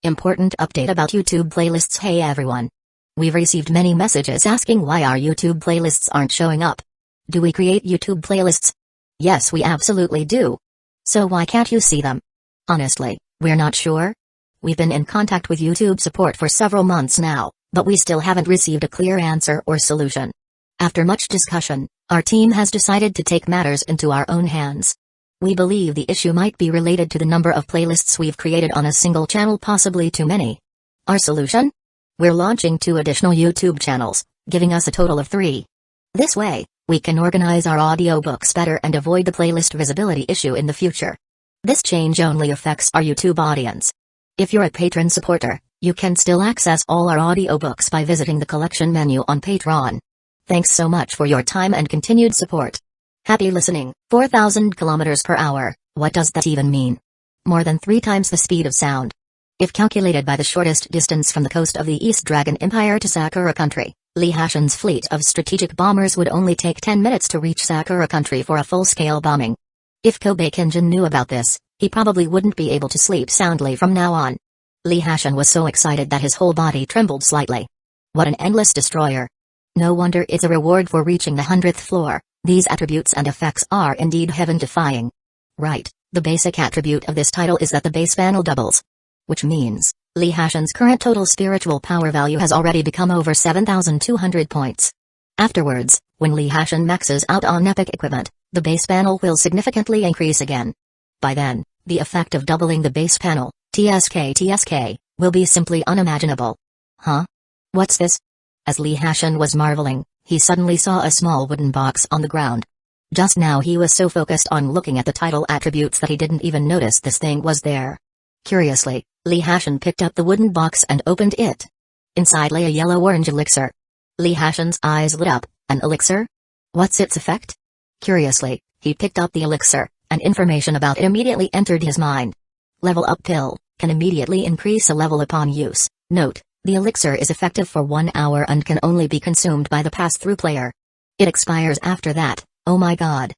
Important update about YouTube playlists. Hey everyone. We've received many messages asking why our YouTube playlists aren't showing up. Do we create YouTube playlists? Yes, we absolutely do. So why can't you see them? Honestly, we're not sure. We've been in contact with YouTube support for several months now, but we still haven't received a clear answer or solution. After much discussion, our team has decided to take matters into our own hands. We believe the issue might be related to the number of playlists we've created on a single channel, possibly too many. Our solution? We're launching 2 additional YouTube channels, giving us a total of 3. This way, we can organize our audiobooks better and avoid the playlist visibility issue in the future. This change only affects our YouTube audience. If you're a patron supporter, you can still access all our audiobooks by visiting the collection menu on Patreon. Thanks so much for your time and continued support. Happy listening. 4,000 kilometers per hour. What does that even mean? More than 3 times the speed of sound. If calculated by the shortest distance from the coast of the East Dragon Empire to Sakura Country, Lee Hashin's fleet of strategic bombers would only take 10 minutes to reach Sakura Country for a full-scale bombing. If Kobe Kinjin knew about this, he probably wouldn't be able to sleep soundly from now on. Lee Hashin was so excited that his whole body trembled slightly. What an endless destroyer. No wonder it's a reward for reaching the 100th floor. These attributes and effects are indeed heaven-defying. Right, the basic attribute of this title is that the base panel doubles. Which means, Lee Hashin's current total spiritual power value has already become over 7,200 points. Afterwards, when Lee Hashin maxes out on epic equipment, the base panel will significantly increase again. By then, the effect of doubling the base panel, TSK, will be simply unimaginable. Huh? What's this? As Lee Hashin was marveling, he suddenly saw a small wooden box on the ground. Just now he was so focused on looking at the title attributes that he didn't even notice this thing was there. Curiously, Lee Hashin picked up the wooden box and opened it. Inside lay a yellow-orange elixir. Lee Hashin's eyes lit up. An elixir? What's its effect? Curiously, he picked up the elixir, and information about it immediately entered his mind. Level up pill, can immediately increase a level upon use. Note, the elixir is effective for 1 hour and can only be consumed by the pass-through player. It expires after that. Oh my god.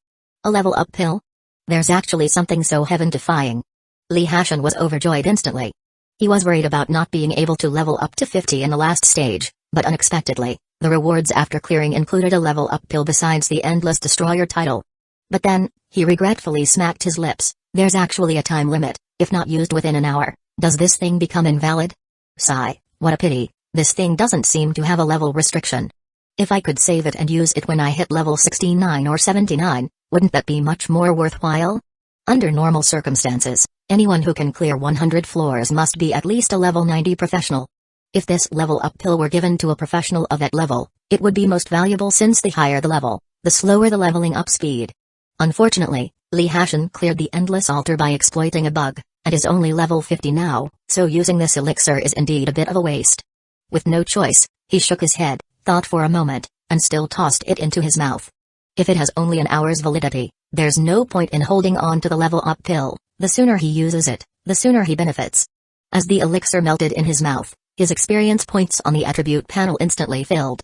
A level up pill? There's actually something so heaven-defying. Lee Hashin was overjoyed instantly. He was worried about not being able to level up to 50 in the last stage, but unexpectedly, the rewards after clearing included a level up pill besides the Endless Destroyer title. But then, he regretfully smacked his lips. There's actually a time limit. If not used within an hour, does this thing become invalid? Sigh. What a pity, this thing doesn't seem to have a level restriction. If I could save it and use it when I hit level 69 or 79, wouldn't that be much more worthwhile? Under normal circumstances, anyone who can clear 100 floors must be at least a level 90 professional. If this level up pill were given to a professional of that level, it would be most valuable since the higher the level, the slower the leveling up speed. Unfortunately, Lee Hashin cleared the Endless Altar by exploiting a bug, and is only level 50 now, so using this elixir is indeed a bit of a waste. With no choice, he shook his head, thought for a moment, and still tossed it into his mouth. If it has only an hour's validity, there's no point in holding on to the level up pill. The sooner he uses it, the sooner he benefits. As the elixir melted in his mouth, his experience points on the attribute panel instantly filled.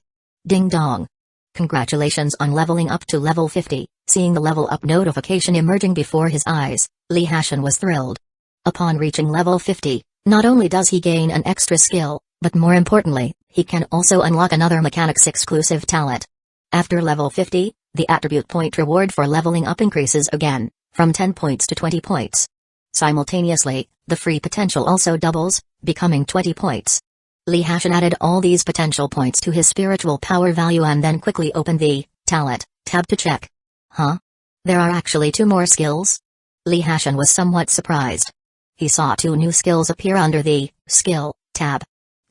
Ding dong. Congratulations on leveling up to level 50. Seeing the level up notification emerging before his eyes, Lee Hashin was thrilled. Upon reaching level 50, not only does he gain an extra skill, but more importantly, he can also unlock another mechanics exclusive talent. After level 50, the attribute point reward for leveling up increases again, from 10 points to 20 points. Simultaneously, the free potential also doubles, becoming 20 points. Lee Hashin added all these potential points to his spiritual power value and then quickly opened the talent tab to check. Huh? There are actually 2 more skills? Lee Hashin was somewhat surprised. He saw 2 new skills appear under the skill tab.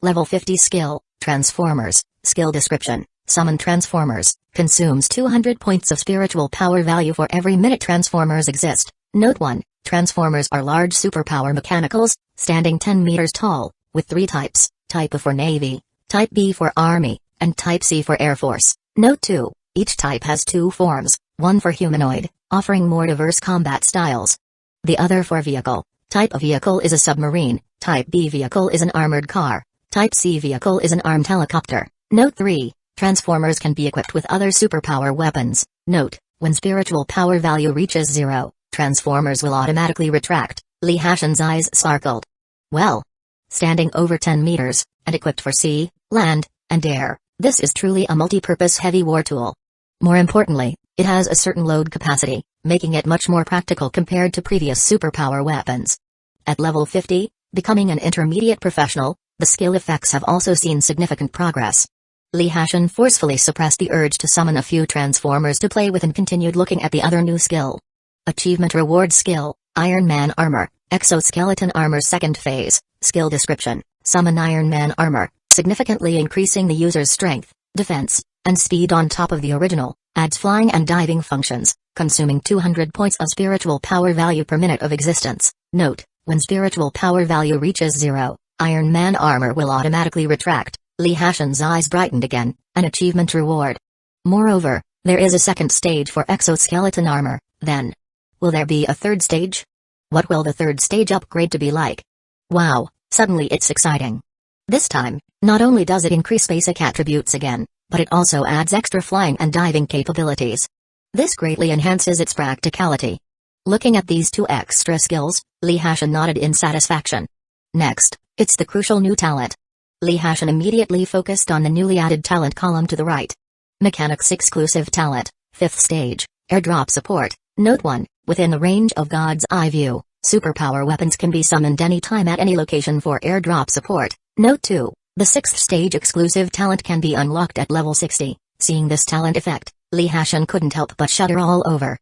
Level 50 skill, Transformers, skill description, summon Transformers, consumes 200 points of spiritual power value for every minute Transformers exist. Note 1, Transformers are large superpower mechanicals, standing 10 meters tall, with 3 types, Type A for Navy, Type B for Army, and Type C for Air Force. Note 2, each type has 2 forms, one for humanoid, offering more diverse combat styles. The other for vehicle. Type A vehicle is a submarine, Type B vehicle is an armored car, Type C vehicle is an armed helicopter. Note 3, Transformers can be equipped with other superpower weapons. Note, when spiritual power value reaches 0, Transformers will automatically retract. Lee Hashin's eyes sparkled. Well, standing over 10 meters, and equipped for sea, land, and air. This is truly a multi-purpose heavy war tool. More importantly, it has a certain load capacity, making it much more practical compared to previous superpower weapons. At level 50, becoming an intermediate professional, the skill effects have also seen significant progress. Lee Hashin forcefully suppressed the urge to summon a few transformers to play with and continued looking at the other new skill. Achievement Reward Skill, Iron Man Armor, Exoskeleton Armor Second Phase, Skill Description, Summon Iron Man Armor, significantly increasing the user's strength, defense, and speed on top of the original, adds flying and diving functions, consuming 200 points of spiritual power value per minute of existence. Note, when spiritual power value reaches 0, Iron Man Armor will automatically retract. Lee Hashin's eyes brightened again, an achievement reward. Moreover, there is a second stage for Exoskeleton Armor, then. Will there be a third stage? What will the third stage upgrade to be like? Wow, suddenly it's exciting. This time, not only does it increase basic attributes again, but it also adds extra flying and diving capabilities. This greatly enhances its practicality. Looking at these two extra skills, Lee Hashin nodded in satisfaction. Next, it's the crucial new talent. Lee Hashin immediately focused on the newly added talent column to the right. Mechanics Exclusive Talent, 5th Stage, Airdrop Support. Note 1, within the range of God's Eye View, superpower weapons can be summoned anytime at any location for airdrop support. Note 2, the 6th Stage Exclusive Talent can be unlocked at level 60. Seeing this talent effect, Lee Hashin couldn't help but shudder all over.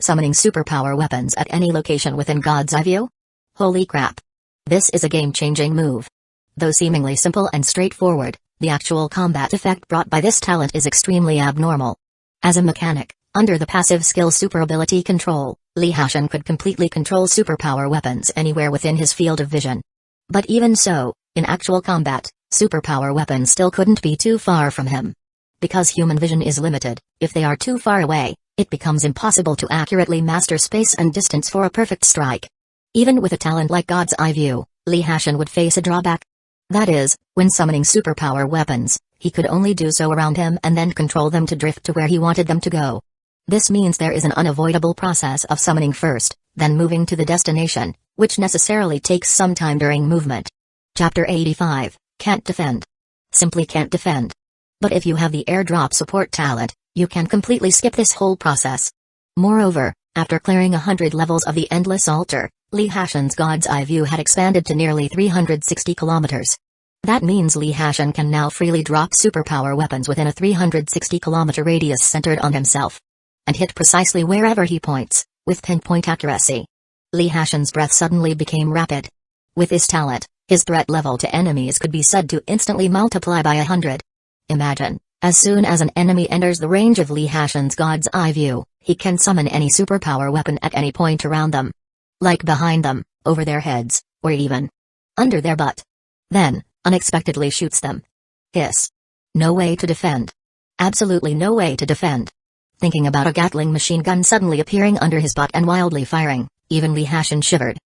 Summoning superpower weapons at any location within God's Eye View? Holy crap. This is a game-changing move. Though seemingly simple and straightforward, the actual combat effect brought by this talent is extremely abnormal. As a mechanic, under the passive skill Super Ability Control, Lee Hashin could completely control superpower weapons anywhere within his field of vision. But even so, in actual combat, superpower weapons still couldn't be too far from him. Because human vision is limited, if they are too far away, it becomes impossible to accurately master space and distance for a perfect strike. Even with a talent like God's Eye View, Lee Hashin would face a drawback. That is, when summoning superpower weapons, he could only do so around him and then control them to drift to where he wanted them to go. This means there is an unavoidable process of summoning first, then moving to the destination, which necessarily takes some time during movement. Chapter 85, Can't Defend. Simply can't defend. But if you have the airdrop support talent, you can completely skip this whole process. Moreover, after clearing 100 levels of the Endless Altar, Lee Hashin's God's Eye View had expanded to nearly 360 kilometers. That means Lee Hashin can now freely drop superpower weapons within a 360-kilometer radius centered on himself. And hit precisely wherever he points, with pinpoint accuracy. Lee Hashin's breath suddenly became rapid. With this talent, his threat level to enemies could be said to instantly multiply by 100. Imagine, as soon as an enemy enters the range of Lee Hashin's God's Eye View, he can summon any superpower weapon at any point around them. Like behind them, over their heads, or even under their butt. Then, unexpectedly shoots them. Hiss. No way to defend. Absolutely no way to defend. Thinking about a Gatling machine gun suddenly appearing under his butt and wildly firing, even Lee Hashin shivered.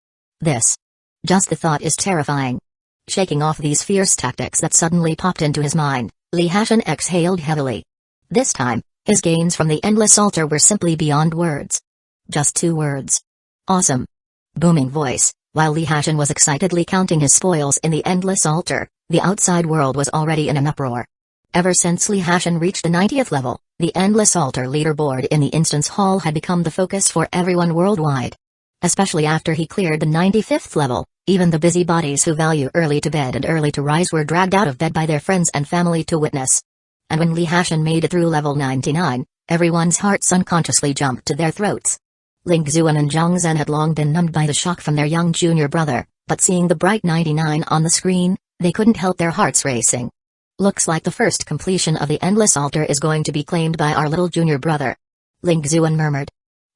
Just the thought is terrifying. Shaking off these fierce tactics that suddenly popped into his mind, Lee Hashin exhaled heavily. This time, his gains from the Endless Altar were simply beyond words. Just 2 words. Awesome. Booming voice. While Lee Hashin was excitedly counting his spoils in the Endless Altar, the outside world was already in an uproar. Ever since Lee Hashin reached the 90th level, the Endless Altar leaderboard in the Instance Hall had become the focus for everyone worldwide. Especially after he cleared the 95th level, even the busybodies who value early to bed and early to rise were dragged out of bed by their friends and family to witness. And when Lee Hashin made it through level 99, everyone's hearts unconsciously jumped to their throats. Ling Xuan and Zhang Zhen had long been numbed by the shock from their young junior brother, but seeing the bright 99 on the screen, they couldn't help their hearts racing. Looks like the first completion of the Endless Altar is going to be claimed by our little junior brother. Ling Xuan murmured.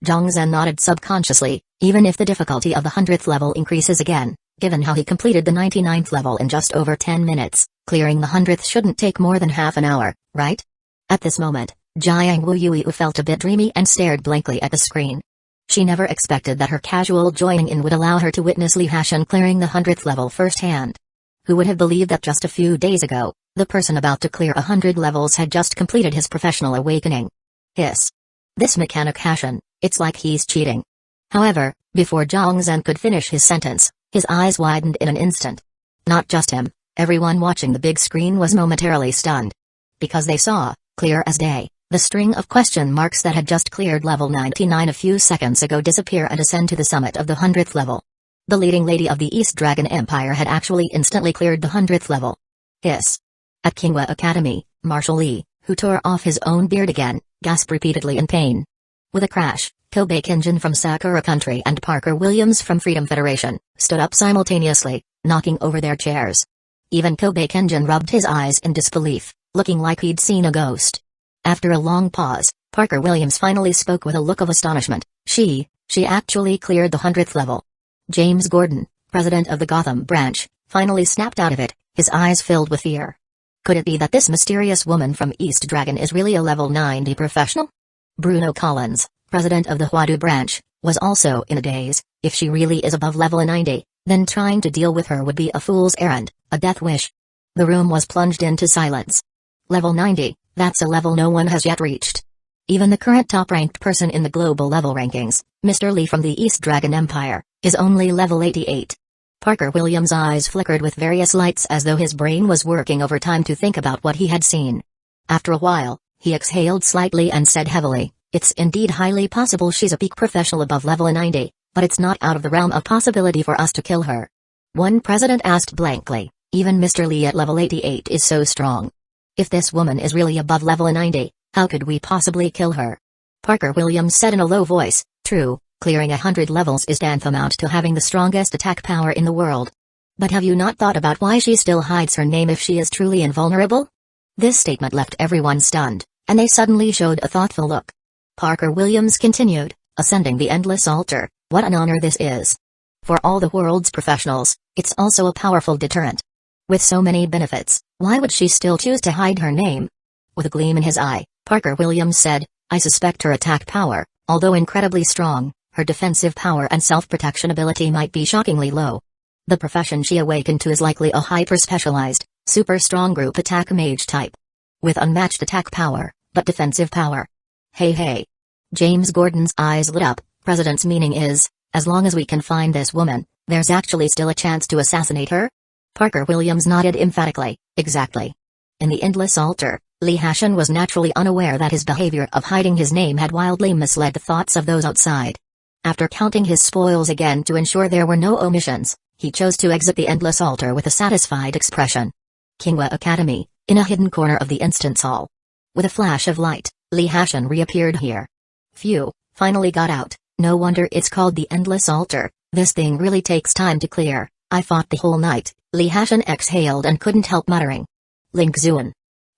Zhang Zhen nodded subconsciously, even if the difficulty of the 100th level increases again, given how he completed the 99th level in just over 10 minutes, clearing the 100th shouldn't take more than half an hour, right? At this moment, Jiang Wuyu felt a bit dreamy and stared blankly at the screen. She never expected that her casual joining in would allow her to witness Lee Hashin clearing the 100th level firsthand. Who would have believed that just a few days ago, the person about to clear 100 levels had just completed his professional awakening? Hiss. This mechanic Hashin, it's like he's cheating. However, before Zhang Zhen could finish his sentence, his eyes widened in an instant. Not just him, everyone watching the big screen was momentarily stunned. Because they saw, clear as day, the string of question marks that had just cleared level 99 a few seconds ago disappear and ascend to the summit of the 100th level. The leading lady of the East Dragon Empire had actually instantly cleared the 100th level. Hiss. At Kingwa Academy, Marshal Lee, who tore off his own beard again, gasped repeatedly in pain. With a crash, Kobe Kinjin from Sakura Country and Parker Williams from Freedom Federation stood up simultaneously, knocking over their chairs. Even Kobe Kinjin rubbed his eyes in disbelief, looking like he'd seen a ghost. After a long pause, Parker Williams finally spoke with a look of astonishment. She actually cleared the 100th level. James Gordon, president of the Gotham branch, finally snapped out of it, his eyes filled with fear. Could it be that this mysterious woman from East Dragon is really a level 90 professional? Bruno Collins, president of the Hueco branch, was also in a daze. If she really is above level 90, then trying to deal with her would be a fool's errand, a death wish. The room was plunged into silence. Level 90, that's a level no one has yet reached. Even the current top-ranked person in the global level rankings, Mr. Lee from the East Dragon Empire, is only level 88. Parker Williams' eyes flickered with various lights as though his brain was working overtime to think about what he had seen. After a while, he exhaled slightly and said heavily, "It's indeed highly possible she's a peak professional above level 90, but it's not out of the realm of possibility for us to kill her." One president asked blankly, "Even Mr. Lee at level 88 is so strong. If this woman is really above level 90, how could we possibly kill her?" Parker Williams said in a low voice, "True, clearing 100 levels is tantamount to having the strongest attack power in the world. But have you not thought about why she still hides her name if she is truly invulnerable?" This statement left everyone stunned, and they suddenly showed a thoughtful look. Parker Williams continued, "Ascending the Endless Altar, what an honor this is. For all the world's professionals, it's also a powerful deterrent. With so many benefits, why would she still choose to hide her name?" With a gleam in his eye, Parker Williams said, "I suspect her attack power, although incredibly strong, her defensive power and self-protection ability might be shockingly low. The profession she awakened to is likely a hyper-specialized, super-strong group attack mage type. With unmatched attack power, but defensive power. Hey. James Gordon's eyes lit up. "President's meaning is, as long as we can find this woman, there's actually still a chance to assassinate her?" Parker Williams nodded emphatically, "Exactly." In the Endless Altar, Lee Hashin was naturally unaware that his behavior of hiding his name had wildly misled the thoughts of those outside. After counting his spoils again to ensure there were no omissions, he chose to exit the Endless Altar with a satisfied expression. Kingwa Academy, in a hidden corner of the Instance Hall. With a flash of light, Lee Hashin reappeared here. "Phew, finally got out. No wonder it's called the Endless Altar. This thing really takes time to clear. I fought the whole night." Lee Hashin exhaled and couldn't help muttering. Ling Xuan.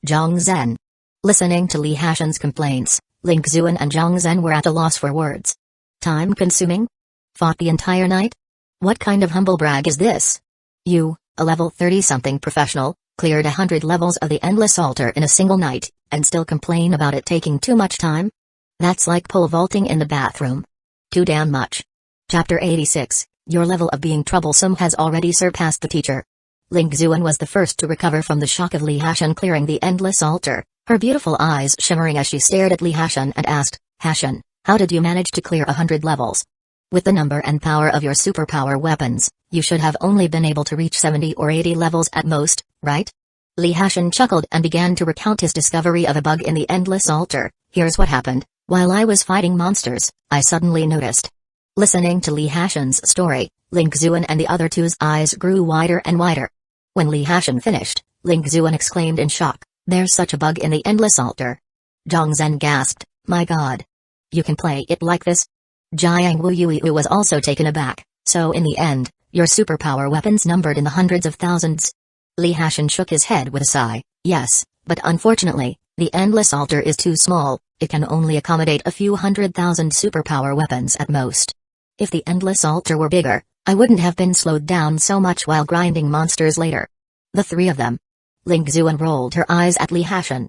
Zhang Zhen. Listening to Lee Hashin's complaints, Ling Xuan and Zhang Zhen were at a loss for words. Time-consuming? Fought the entire night? What kind of humble brag is this? You, a level 30-something professional, cleared 100 levels of the Endless Altar in a single night, and still complain about it taking too much time? That's like pole vaulting in the bathroom. Too damn much. Chapter 86, Your level of being troublesome has already surpassed the teacher. Ling Xuan was the first to recover from the shock of Lee Hashin clearing the Endless Altar, her beautiful eyes shimmering as she stared at Lee Hashin and asked, "Hashin, how did you manage to clear 100 levels? With the number and power of your superpower weapons, you should have only been able to reach 70 or 80 levels at most, right?" Lee Hashin chuckled and began to recount his discovery of a bug in the Endless Altar. "Here's what happened. While I was fighting monsters, I suddenly noticed." Listening to Lee Hashin's story, Ling Xuan and the other two's eyes grew wider and wider. When Lee Hashin finished, Ling Xuan exclaimed in shock, "There's such a bug in the Endless Altar." Zhang Zhen gasped, "My god. You can play it like this?" Jiang Wuyui was also taken aback. "So in the end, your superpower weapons numbered in the hundreds of thousands?" Lee Hashin shook his head with a sigh. "Yes, but unfortunately, the Endless Altar is too small. It can only accommodate a few 100,000 superpower weapons at most. If the Endless Altar were bigger, I wouldn't have been slowed down so much while grinding monsters later." The three of them. Ling Xuan rolled her eyes at Lee Hashin.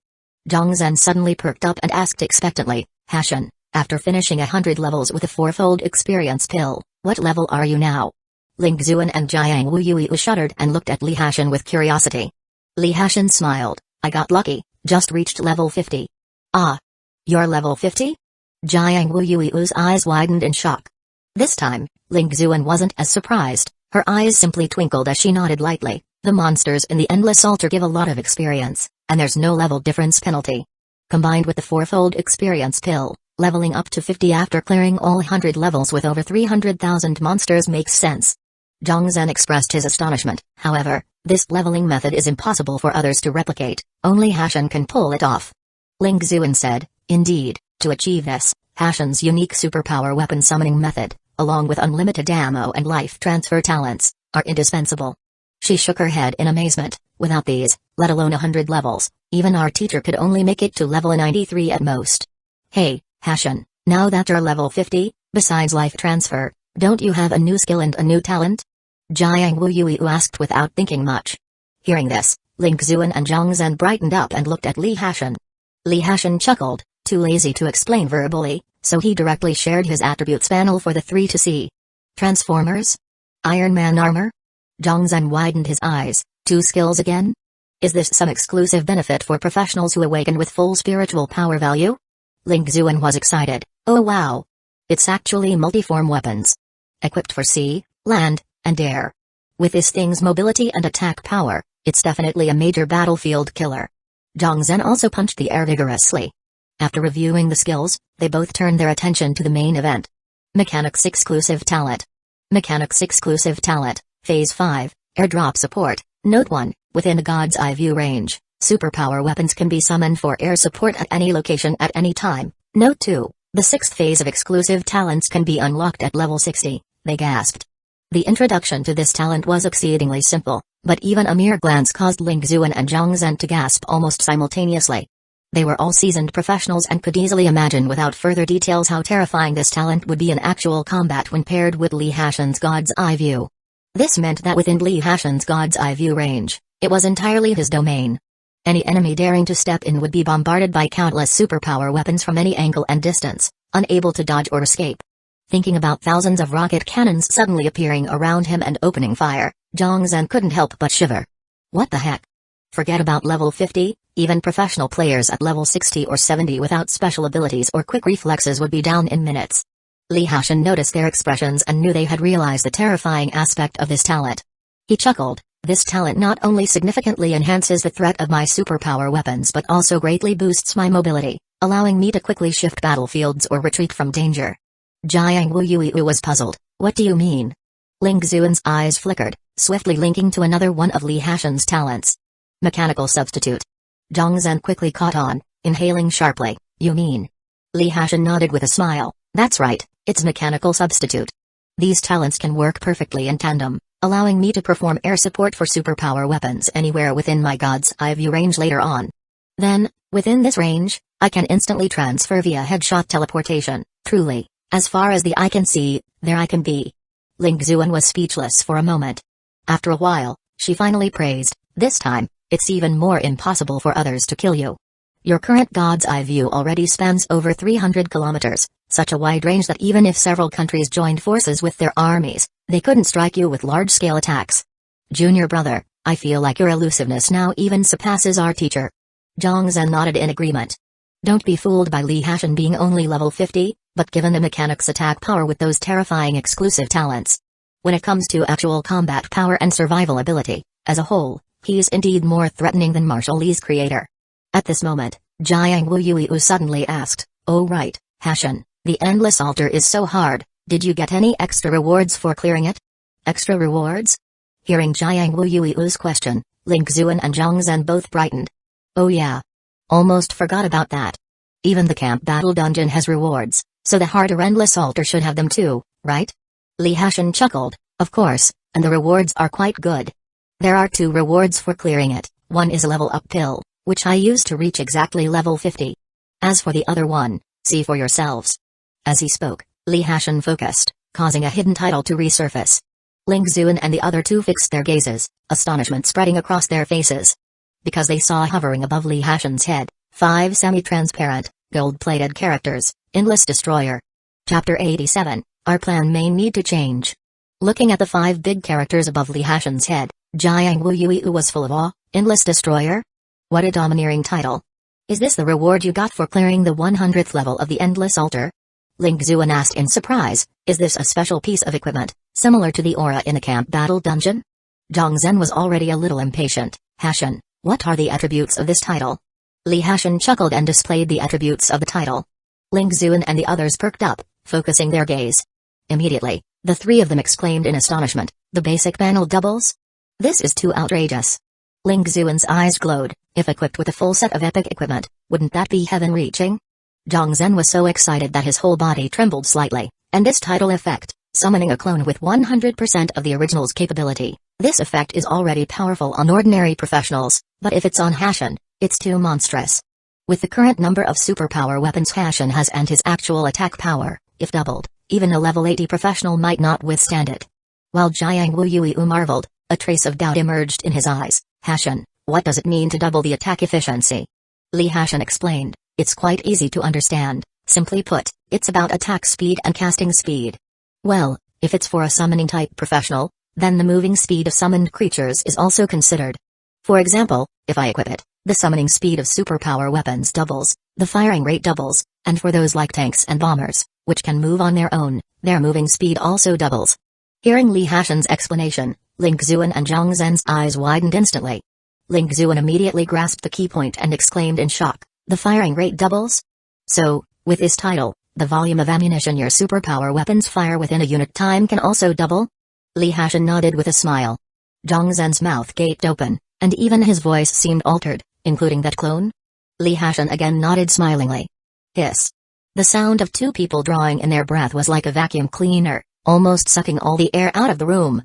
Zhang Zhen suddenly perked up and asked expectantly, "Hashin, after finishing 100 levels with a fourfold experience pill, what level are you now?" Ling Xuan and Jiang Wuyui shuddered and looked at Lee Hashin with curiosity. Lee Hashin smiled, "I got lucky, just reached level 50. "Ah. You're level 50? Jiang Wuyui's eyes widened in shock. This time, Ling Xuan wasn't as surprised, her eyes simply twinkled as she nodded lightly. The monsters in the Endless Altar give a lot of experience, and there's no level difference penalty. Combined with the fourfold experience pill, leveling up to 50 after clearing all 100 levels with over 300,000 monsters makes sense. Zhang Zhen expressed his astonishment. However, this leveling method is impossible for others to replicate, only Hashan can pull it off. Ling Xuan said, indeed, to achieve this, Hashan's unique superpower weapon summoning method, along with unlimited ammo and life transfer talents, are indispensable. She shook her head in amazement. Without these, let alone 100 levels, even our teacher could only make it to level 93 at most. Hey, Hashan, now that you're level 50, besides life transfer, don't you have a new skill and a new talent? Jiang Wuyu asked without thinking much. Hearing this, Ling Xuan and Zhang Zhen brightened up and looked at Li Hashan. Li Hashan chuckled, too lazy to explain verbally, so he directly shared his attributes panel for the three to see. Transformers? Iron Man armor? Zhang Zhen widened his eyes. 2 skills again? Is this some exclusive benefit for professionals who awaken with full spiritual power value? Ling Xuan was excited. Oh wow! It's actually multiform weapons. Equipped for sea, land, and air. With this thing's mobility and attack power, it's definitely a major battlefield killer. Zhang Zhen also punched the air vigorously. After reviewing the skills, they both turned their attention to the main event. Mechanics Exclusive Talent. Mechanics Exclusive Talent, Phase 5, Airdrop Support. Note 1, within a God's Eye view range, superpower weapons can be summoned for air support at any location at any time. Note 2, the 6th phase of exclusive talents can be unlocked at level 60, they gasped. The introduction to this talent was exceedingly simple, but even a mere glance caused Ling Xuan and Zhang Zhen to gasp almost simultaneously. They were all seasoned professionals and could easily imagine without further details how terrifying this talent would be in actual combat when paired with Li Hashan's God's Eye view. This meant that within Li Hashan's God's Eye view range, it was entirely his domain. Any enemy daring to step in would be bombarded by countless superpower weapons from any angle and distance, unable to dodge or escape. Thinking about thousands of rocket cannons suddenly appearing around him and opening fire, Zhang Zhen couldn't help but shiver. What the heck? Forget about level 50, even professional players at level 60 or 70 without special abilities or quick reflexes would be down in minutes. Li Hashan noticed their expressions and knew they had realized the terrifying aspect of this talent. He chuckled, this talent not only significantly enhances the threat of my superpower weapons but also greatly boosts my mobility, allowing me to quickly shift battlefields or retreat from danger. Jiang Wuyu was puzzled, what do you mean? Ling Xuan's eyes flickered, swiftly linking to another one of Li Hashan's talents. Mechanical Substitute. Zhang Zhen quickly caught on, inhaling sharply, you mean? Li Hashan nodded with a smile, that's right. It's Mechanical Substitute. These talents can work perfectly in tandem, allowing me to perform air support for superpower weapons anywhere within my God's Eye view range later on. Then, within this range, I can instantly transfer via headshot teleportation. Truly, as far as the eye can see, there I can be. Ling Xuan was speechless for a moment. After a while, she finally praised, this time, it's even more impossible for others to kill you. Your current God's Eye view already spans over 300 kilometers. Such a wide range that even if several countries joined forces with their armies, they couldn't strike you with large-scale attacks. Junior brother, I feel like your elusiveness now even surpasses our teacher. Zhang Zhen nodded in agreement. Don't be fooled by Li Hashan being only level 50, but given the mechanic's attack power with those terrifying exclusive talents. When it comes to actual combat power and survival ability, as a whole, he is indeed more threatening than Martial Li's creator. At this moment, Jiang Wuyu suddenly asked, oh right, Hashan. The Endless Altar is so hard, did you get any extra rewards for clearing it? Extra rewards? Hearing Jiang Wuyu's question, Ling Xuan and Zhang Zhen both brightened. Oh yeah. Almost forgot about that. Even the camp battle dungeon has rewards, so the harder Endless Altar should have them too, right? Li Hashan chuckled, of course, and the rewards are quite good. There are 2 rewards for clearing it, one is a level up pill, which I used to reach exactly level 50. As for the other one, see for yourselves. As he spoke, Li Hashan focused, causing a hidden title to resurface. Ling Xuan and the other 2 fixed their gazes, astonishment spreading across their faces. Because they saw hovering above Li Hashan's head, 5 semi-transparent, gold-plated characters, Endless Destroyer. Chapter 87, Our plan may need to change. Looking at the 5 big characters above Li Hashan's head, Jiang Wuyu was full of awe. Endless Destroyer? What a domineering title. Is this the reward you got for clearing the 100th level of the Endless Altar? Ling Xuan asked in surprise, is this a special piece of equipment, similar to the aura in a camp battle dungeon? Zhang Zhen was already a little impatient. Hashan, what are the attributes of this title? Li Hashan chuckled and displayed the attributes of the title. Ling Xuan and the others perked up, focusing their gaze. Immediately, the three of them exclaimed in astonishment, the basic panel doubles? This is too outrageous. Ling Xuan's eyes glowed. If equipped with a full set of epic equipment, wouldn't that be heaven-reaching? Zhang Zhen was so excited that his whole body trembled slightly, and this title effect, summoning a clone with 100% of the original's capability, this effect is already powerful on ordinary professionals, but if it's on Hashan, it's too monstrous. With the current number of superpower weapons Hashan has and his actual attack power, if doubled, even a level 80 professional might not withstand it. While Jiang Wuyuiu marveled, a trace of doubt emerged in his eyes. Hashan, what does it mean to double the attack efficiency? Li Hashan explained, it's quite easy to understand. Simply put, it's about attack speed and casting speed. Well, if it's for a summoning type professional, then the moving speed of summoned creatures is also considered. For example, if I equip it, the summoning speed of superpower weapons doubles, the firing rate doubles, and for those like tanks and bombers, which can move on their own, their moving speed also doubles. Hearing Li Hashan's explanation, Ling Xuan and Zhang Zhen's eyes widened instantly. Ling Xuan immediately grasped the key point and exclaimed in shock, the firing rate doubles? So, with this title, the volume of ammunition your superpower weapons fire within a unit time can also double? Li Hashan nodded with a smile. Zhang Zhen's mouth gaped open, and even his voice seemed altered, including that clone? Li Hashan again nodded smilingly. Hiss. The sound of two people drawing in their breath was like a vacuum cleaner, almost sucking all the air out of the room.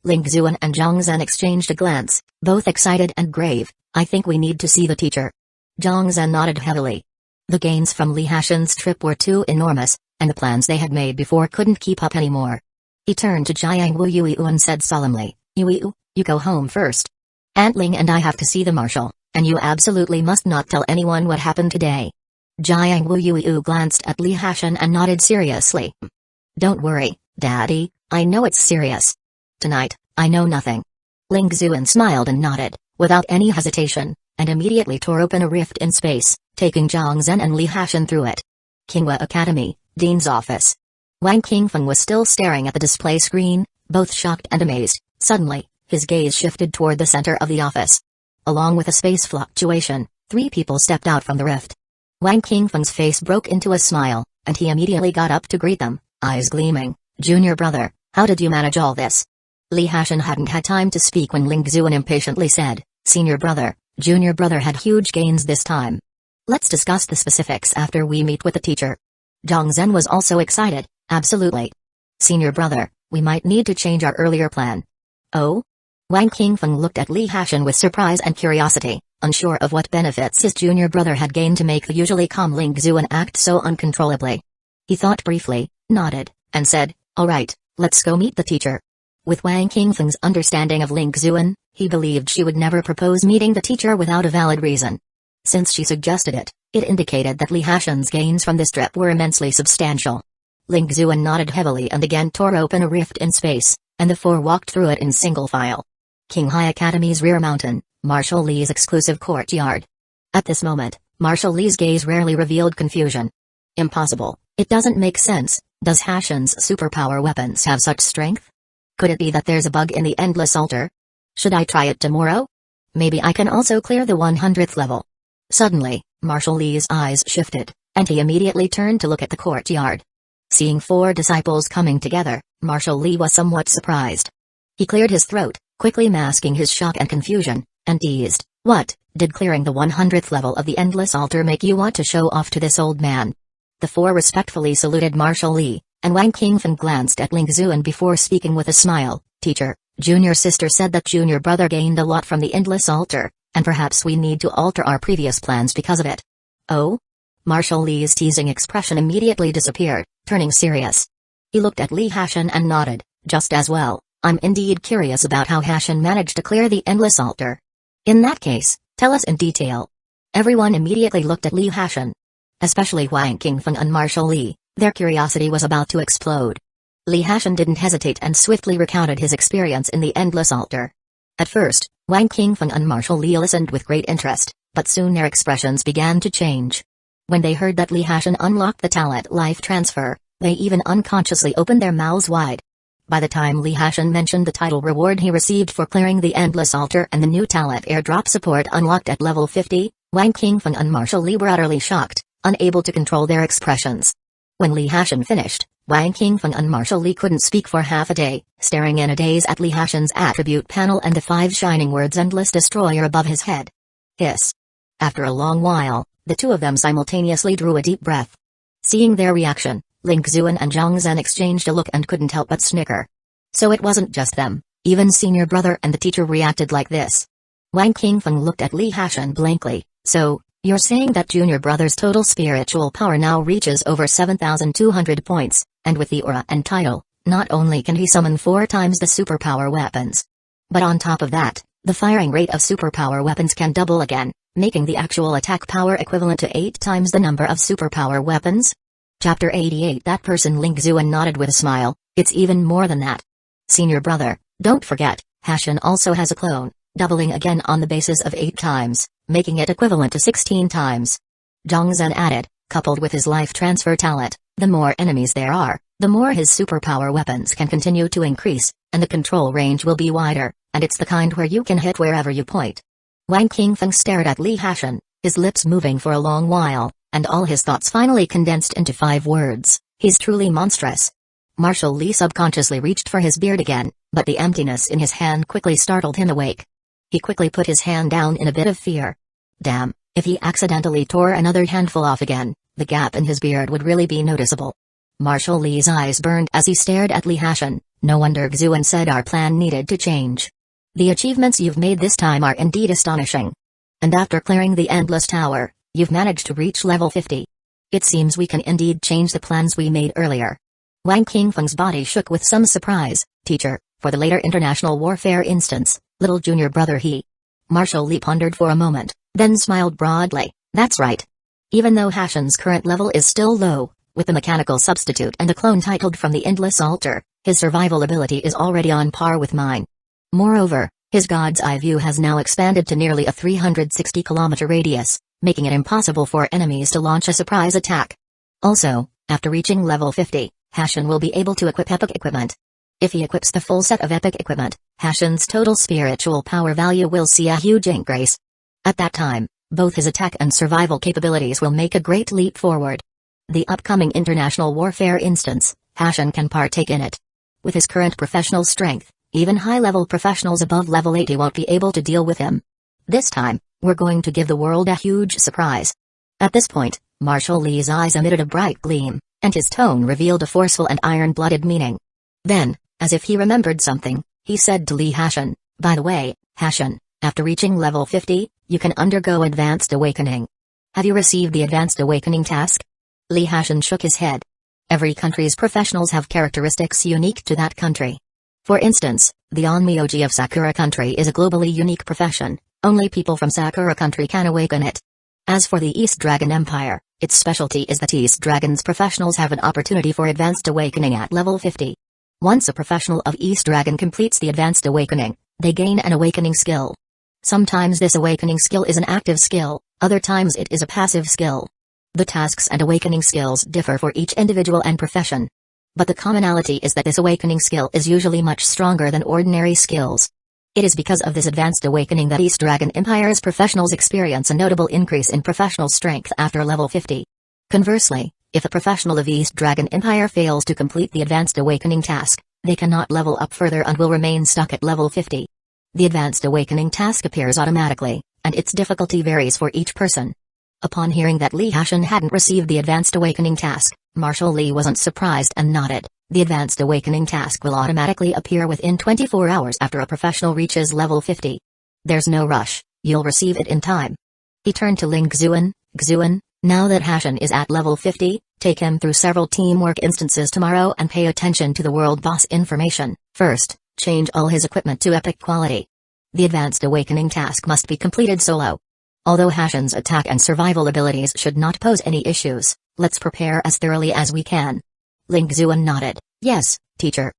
Ling Xuan and Zhang Zhen exchanged a glance, both excited and grave. I think we need to see the teacher. Zhang Zhen nodded heavily. The gains from Li Hashan's trip were too enormous, and the plans they had made before couldn't keep up anymore. He turned to Jiang Wuyuiu and said solemnly, Yuiu, you go home first. Aunt Ling and I have to see the marshal, and you absolutely must not tell anyone what happened today. Jiang Wuyuiu glanced at Li Hashan and nodded seriously. Don't worry, Daddy, I know it's serious. Tonight, I know nothing. Ling Xuan smiled and nodded, without any hesitation, and immediately tore open a rift in space, taking Zhang Zhen and Li Hashan through it. Qinghua Academy, Dean's office. Wang Qingfeng was still staring at the display screen, both shocked and amazed. Suddenly, his gaze shifted toward the center of the office. Along with a space fluctuation, three people stepped out from the rift. Wang Qingfeng's face broke into a smile, and he immediately got up to greet them, eyes gleaming. Junior brother, how did you manage all this? Li Hashan hadn't had time to speak when Ling Xuan impatiently said, Senior brother, Junior brother had huge gains this time. Let's discuss the specifics after we meet with the teacher. Zhang Zhen was also excited, absolutely. Senior brother, we might need to change our earlier plan. Oh? Wang Qingfeng looked at Li Hashan with surprise and curiosity, unsure of what benefits his junior brother had gained to make the usually calm Ling Xuan act so uncontrollably. He thought briefly, nodded, and said, all right, let's go meet the teacher. With Wang Qingfeng's understanding of Ling Xuan, he believed she would never propose meeting the teacher without a valid reason. Since she suggested it, it indicated that Li Hashan's gains from this trip were immensely substantial. Ling Xuan nodded heavily and again tore open a rift in space, and the four walked through it in single file. Qinghai Academy's rear mountain, Marshal Li's exclusive courtyard. At this moment, Marshal Li's gaze rarely revealed confusion. Impossible, it doesn't make sense. Does Hashan's superpower weapons have such strength? Could it be that there's a bug in the Endless Altar? Should I try it tomorrow? Maybe I can also clear the 100th level. Suddenly, Marshal Li's eyes shifted, and he immediately turned to look at the courtyard. Seeing four disciples coming together, Marshal Li was somewhat surprised. He cleared his throat, quickly masking his shock and confusion, and teased, what, did clearing the 100th level of the Endless Altar make you want to show off to this old man? The four respectfully saluted Marshal Li, and Wang Qingfeng glanced at Ling Xuan before speaking with a smile. Teacher, junior sister said that junior brother gained a lot from the Endless Altar, and perhaps we need to alter our previous plans because of it. Oh? Marshal Li's teasing expression immediately disappeared, turning serious. He looked at Li Hashan and nodded, just as well. I'm indeed curious about how Hashan managed to clear the Endless Altar. In that case, tell us in detail. Everyone immediately looked at Li Hashan. Especially Wang Qingfeng and Marshal Li, their curiosity was about to explode. Li Hashan didn't hesitate and swiftly recounted his experience in the Endless Altar. At first, Wang Qingfeng and Marshal Li listened with great interest, but soon their expressions began to change. When they heard that Li Hashan unlocked the talent life transfer, they even unconsciously opened their mouths wide. By the time Li Hashan mentioned the title reward he received for clearing the Endless Altar and the new talent airdrop support unlocked at level 50, Wang Qingfeng and Marshal Li were utterly shocked, unable to control their expressions. When Li Hashan finished, Wang Qingfeng and Marshal Li couldn't speak for half a day, staring in a daze at Li Hashan's attribute panel and the 5 shining words Endless Destroyer above his head. Hiss. After a long while, the two of them simultaneously drew a deep breath. Seeing their reaction, Ling Xuan and Zhang Zhen exchanged a look and couldn't help but snicker. So it wasn't just them, even senior brother and the teacher reacted like this. Wang Qingfeng looked at Li Hashan blankly. So, you're saying that junior brother's total spiritual power now reaches over 7,200 points, and with the aura and title, not only can he summon 4 times the superpower weapons, but on top of that, the firing rate of superpower weapons can double again, making the actual attack power equivalent to 8 times the number of superpower weapons? Chapter 88. That person. Ling Xuan nodded with a smile. It's even more than that. Senior brother, don't forget, Hashan also has a clone, doubling again on the basis of 8 times, making it equivalent to 16 times. Zhang Zhen added, coupled with his life transfer talent, the more enemies there are, the more his superpower weapons can continue to increase, and the control range will be wider, and it's the kind where you can hit wherever you point. Wang Qingfeng stared at Li Hashan, his lips moving for a long while, and all his thoughts finally condensed into 5 words: he's truly monstrous. Marshal Li subconsciously reached for his beard again, but the emptiness in his hand quickly startled him awake. He quickly put his hand down in a bit of fear. Damn, if he accidentally tore another handful off again, the gap in his beard would really be noticeable. Marshal Li's eyes burned as he stared at Li Hashan. No wonder Xuan said our plan needed to change. The achievements you've made this time are indeed astonishing. And after clearing the Endless Tower, you've managed to reach level 50. It seems we can indeed change the plans we made earlier. Wang Qingfeng's body shook with some surprise. Teacher, for the later international warfare instance, little junior brother he. Marshal Li pondered for a moment, then smiled broadly. That's right. Even though Hashan's current level is still low, with the mechanical substitute and the clone titled from the Endless Altar, his survival ability is already on par with mine. Moreover, his God's Eye view has now expanded to nearly a 360-kilometer radius, making it impossible for enemies to launch a surprise attack. Also, after reaching level 50, Hashan will be able to equip epic equipment. If he equips the full set of epic equipment, Hashan's total spiritual power value will see a huge increase. At that time, both his attack and survival capabilities will make a great leap forward. The upcoming international warfare instance, Hashan can partake in it. With his current professional strength, even high-level professionals above level 80 won't be able to deal with him. This time, we're going to give the world a huge surprise. At this point, Marshal Li's eyes emitted a bright gleam, and his tone revealed a forceful and iron-blooded meaning. Then, as if he remembered something, he said to Li Hashan, by the way, Hashan, after reaching level 50, you can undergo Advanced Awakening. Have you received the Advanced Awakening task? Li Hashan shook his head. Every country's professionals have characteristics unique to that country. For instance, the Onmyoji of Sakura country is a globally unique profession, only people from Sakura country can awaken it. As for the East Dragon Empire, its specialty is that East Dragon's professionals have an opportunity for Advanced Awakening at level 50. Once a professional of East Dragon completes the Advanced Awakening, they gain an awakening skill. Sometimes this awakening skill is an active skill, other times it is a passive skill. The tasks and awakening skills differ for each individual and profession. But the commonality is that this awakening skill is usually much stronger than ordinary skills. It is because of this Advanced Awakening that East Dragon Empire's professionals experience a notable increase in professional strength after level 50. Conversely, if a professional of East Dragon Empire fails to complete the Advanced Awakening task, they cannot level up further and will remain stuck at level 50. The Advanced Awakening task appears automatically, and its difficulty varies for each person. Upon hearing that Li Hashan hadn't received the Advanced Awakening task, Marshal Li wasn't surprised and nodded. The Advanced Awakening task will automatically appear within 24 hours after a professional reaches level 50. There's no rush, you'll receive it in time. He turned to Ling Xuan. Xuan, now that Hashan is at level 50, take him through several teamwork instances tomorrow and pay attention to the world boss information. First, change all his equipment to epic quality. The Advanced Awakening task must be completed solo. Although Hashan's attack and survival abilities should not pose any issues, let's prepare as thoroughly as we can. Ling Xuan nodded. Yes, teacher.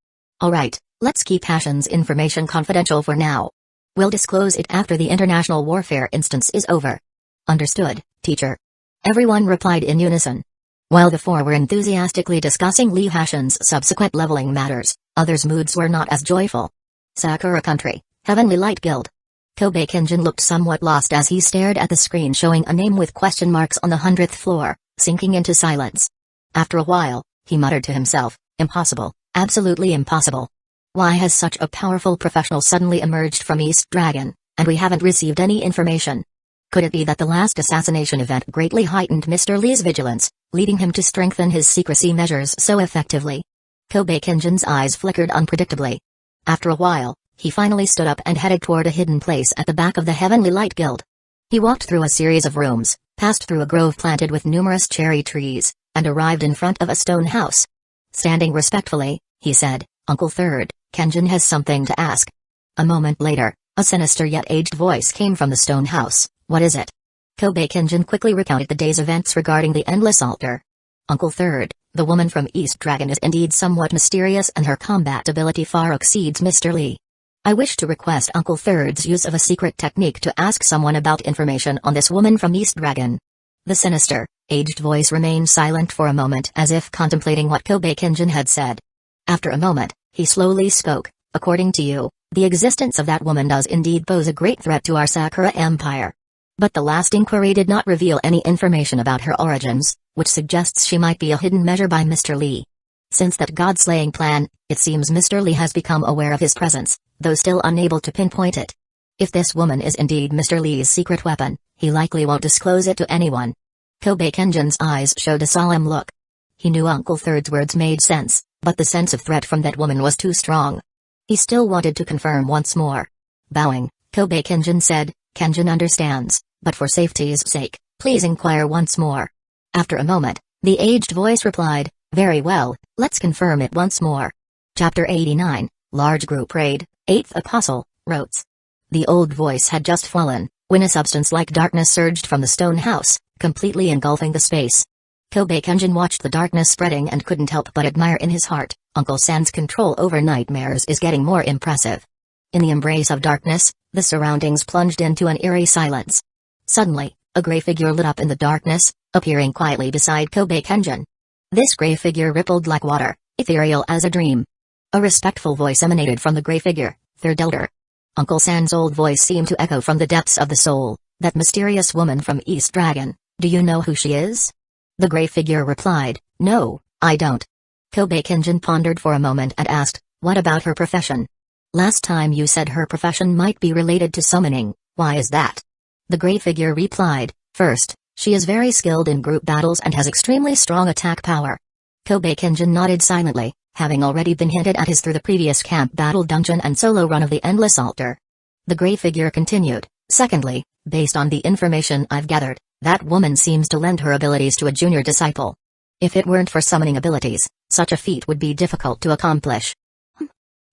Alright, let's keep Hashan's information confidential for now. We'll disclose it after the international warfare instance is over. Understood, teacher. Everyone replied in unison. While the four were enthusiastically discussing Li Hashan's subsequent leveling matters, Others' moods were not as joyful. Sakura Country, Heavenly Light Guild. Kobe Kenjin looked somewhat lost as he stared at the screen showing a name with question marks on the 100th floor, sinking into silence. After a while, he muttered to himself, impossible, absolutely impossible. Why has such a powerful professional suddenly emerged from East Dragon, and we haven't received any information? Could it be that the last assassination event greatly heightened Mr. Lee's vigilance, leading him to strengthen his secrecy measures so effectively? Kobe Kenjin's eyes flickered unpredictably. After a while, he finally stood up and headed toward a hidden place at the back of the Heavenly Light Guild. He walked through a series of rooms, passed through a grove planted with numerous cherry trees, and arrived in front of a stone house. Standing respectfully, he said, Uncle Third, Kenjin has something to ask. A moment later, a sinister yet aged voice came from the stone house. What is it? Kobe Kenjin quickly recounted the day's events regarding the Endless Altar. Uncle Third, the woman from East Dragon is indeed somewhat mysterious and her combat ability far exceeds Mr. Lee. I wish to request Uncle Third's use of a secret technique to ask someone about information on this woman from East Dragon. The sinister, aged voice remained silent for a moment as if contemplating what Kobe Kenjin had said. After a moment, he slowly spoke. According to you, the existence of that woman does indeed pose a great threat to our Sakura Empire. But the last inquiry did not reveal any information about her origins, which suggests she might be a hidden measure by Mr. Lee. Since that god-slaying plan, it seems Mr. Lee has become aware of his presence, though still unable to pinpoint it. If this woman is indeed Mr. Lee's secret weapon, he likely won't disclose it to anyone. Kobe Kenjin's eyes showed a solemn look. He knew Uncle Third's words made sense, but the sense of threat from that woman was too strong. He still wanted to confirm once more. Bowing, Kobe Kenjin said, Kenjin understands, but for safety's sake, please inquire once more. After a moment, the aged voice replied, very well, let's confirm it once more. Chapter 89, Large Group Raid, 8th Apostle, Rotes. The old voice had just fallen, when a substance like darkness surged from the stone house, completely engulfing the space. Kobe Kenjin watched the darkness spreading and couldn't help but admire in his heart, Uncle San's control over nightmares is getting more impressive. In the embrace of darkness, the surroundings plunged into an eerie silence. Suddenly, a gray figure lit up in the darkness, appearing quietly beside Kobe Kenjin. This gray figure rippled like water, ethereal as a dream. A respectful voice emanated from the gray figure, Third Elder. Uncle San's old voice seemed to echo from the depths of the soul, that mysterious woman from East Dragon, do you know who she is? The gray figure replied, no, I don't. Kobe Kenjin pondered for a moment and asked, what about her profession? Last time you said her profession might be related to summoning, why is that? The gray figure replied, first, she is very skilled in group battles and has extremely strong attack power. Kobe Kenjin nodded silently, having already been hinted at his through the previous camp battle dungeon and solo run of the Endless Altar. The gray figure continued, secondly, based on the information I've gathered, that woman seems to lend her abilities to a junior disciple. If it weren't for summoning abilities, such a feat would be difficult to accomplish.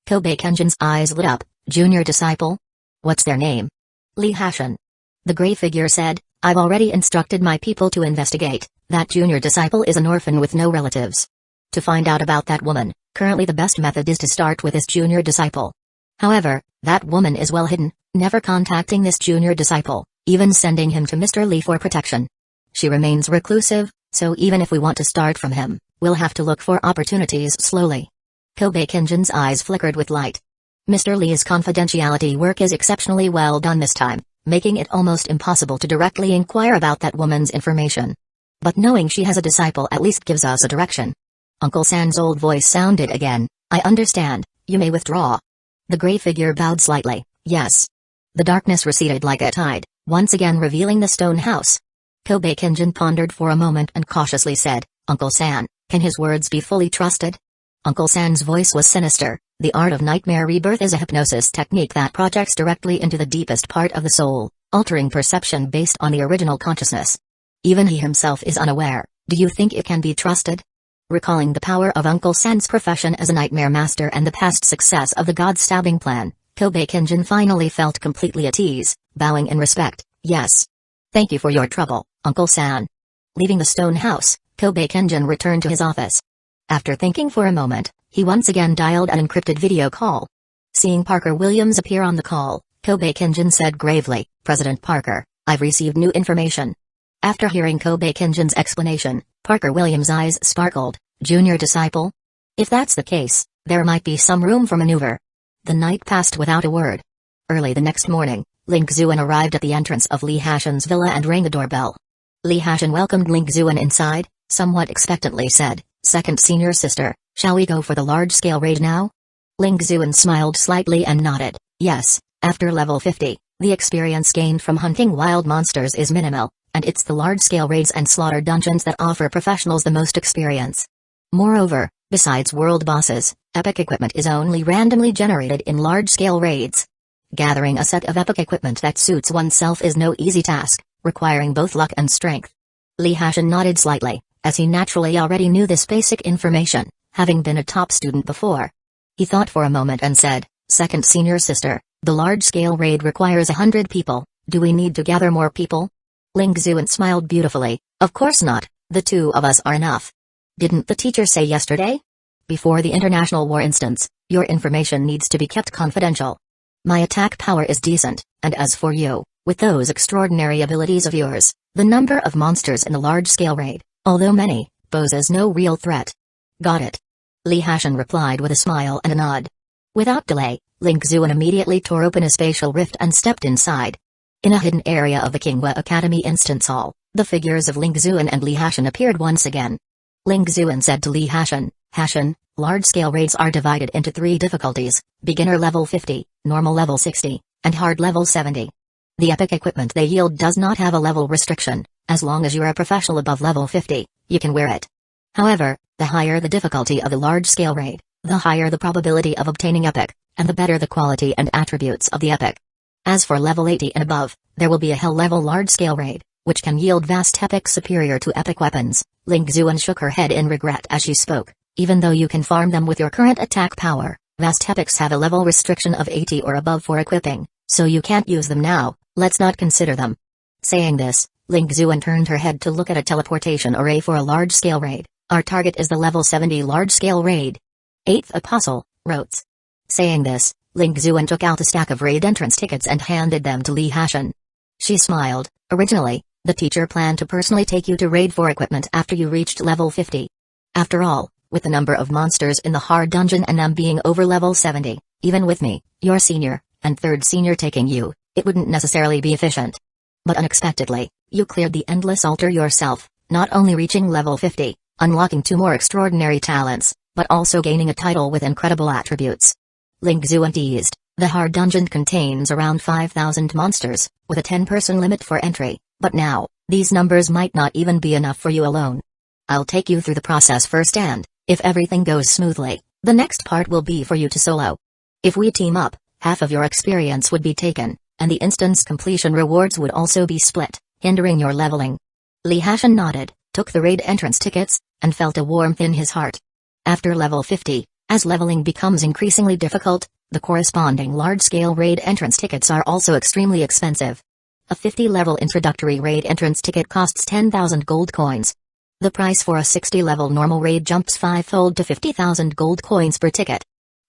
Kobe Kenjin's eyes lit up, junior disciple? What's their name? Lee Hashin. The gray figure said, I've already instructed my people to investigate. That junior disciple is an orphan with no relatives. To find out about that woman, currently the best method is to start with this junior disciple. However, that woman is well hidden, never contacting this junior disciple, even sending him to Mr. Lee for protection. She remains reclusive, so even if we want to start from him, we'll have to look for opportunities slowly. Kobe Kenjin's eyes flickered with light. Mr. Lee's confidentiality work is exceptionally well done this time, making it almost impossible to directly inquire about that woman's information. But knowing she has a disciple at least gives us a direction. Uncle San's old voice sounded again, I understand, you may withdraw. The gray figure bowed slightly, yes. The darkness receded like a tide, once again revealing the stone house. Kobe Kenjin pondered for a moment and cautiously said, Uncle San, can his words be fully trusted? Uncle San's voice was sinister. The art of nightmare rebirth is a hypnosis technique that projects directly into the deepest part of the soul, altering perception based on the original consciousness. Even he himself is unaware. Do you think it can be trusted? Recalling the power of Uncle San's profession as a nightmare master and the past success of the god-stabbing plan, Kobe Kenjin finally felt completely at ease, bowing in respect, yes. Thank you for your trouble, Uncle San. Leaving the stone house, Kobe Kenjin returned to his office. After thinking for a moment, he once again dialed an encrypted video call. Seeing Parker Williams appear on the call, Kobe Kenjin said gravely, President Parker, I've received new information. After hearing Kobe Kenjin's explanation, Parker Williams' eyes sparkled, junior disciple? If that's the case, There might be some room for maneuver. The night passed without a word. Early the next morning, Ling Xuan arrived at the entrance of Li Hashan's villa and rang the doorbell. Li Hashan welcomed Ling Xuan inside, somewhat expectantly said, "Second senior sister, shall we go for the large-scale raid now?" Ling Xuan smiled slightly and nodded, "Yes, after level 50, the experience gained from hunting wild monsters is minimal, and it's the large-scale raids and slaughter dungeons that offer professionals the most experience. Moreover, besides world bosses, epic equipment is only randomly generated in large-scale raids. Gathering a set of epic equipment that suits oneself is no easy task, requiring both luck and strength." Li Hashan nodded slightly, as he naturally already knew this basic information, having been a top student before. He thought for a moment and said, "Second senior sister, the large-scale raid requires 100 people, do we need to gather more people?" Ling Xuan smiled beautifully, "Of course not, the two of us are enough. Didn't the teacher say yesterday? Before the international war instance, your information needs to be kept confidential. My attack power is decent, and as for you, with those extraordinary abilities of yours, the number of monsters in the large-scale raid, although many, poses no real threat." "Got it," Li Hashan replied with a smile and a nod. Without delay, Ling Xuan immediately tore open a spatial rift and stepped inside. In a hidden area of the Qinghua Academy Instance Hall, the figures of Ling Xuan and Li Hashan appeared once again. Ling Xuan said to Li Hashan, "Hashan, large-scale raids are divided into 3 difficulties, beginner level 50, normal level 60, and hard level 70. The epic equipment they yield does not have a level restriction, as long as you're a professional above level 50, you can wear it. However, the higher the difficulty of the large-scale raid, the higher the probability of obtaining epic, and the better the quality and attributes of the epic. As for level 80 and above, there will be a hell-level large-scale raid, which can yield vast epic superior to epic weapons." Ling Xuan shook her head in regret as she spoke, "Even though you can farm them with your current attack power, vast epics have a level restriction of 80 or above for equipping, so you can't use them now, let's not consider them." Saying this, Ling Xuan turned her head to look at a teleportation array for a large-scale raid. "Our target is the level 70 large-scale raid. 8th Apostle, Rotes." Saying this, Ling Xuan took out a stack of raid entrance tickets and handed them to Li Hashan. She smiled. "Originally, the teacher planned to personally take you to raid for equipment after you reached level 50. After all, with the number of monsters in the hard dungeon and them being over level 70, even with me, your senior, and third senior taking you, it wouldn't necessarily be efficient. But unexpectedly, you cleared the endless altar yourself, not only reaching level 50, unlocking 2 more extraordinary talents, but also gaining a title with incredible attributes." Ling Xuan teased, "The hard dungeon contains around 5,000 monsters, with a 10-person limit for entry, but now, these numbers might not even be enough for you alone. I'll take you through the process first and, if everything goes smoothly, the next part will be for you to solo. If we team up, half of your experience would be taken, and the instance completion rewards would also be split, hindering your leveling." Li Hashan nodded, took the raid entrance tickets, and felt a warmth in his heart. After level 50, as leveling becomes increasingly difficult, the corresponding large-scale raid entrance tickets are also extremely expensive. A 50-level introductory raid entrance ticket costs 10,000 gold coins. The price for a 60-level normal raid jumps 5-fold to 50,000 gold coins per ticket.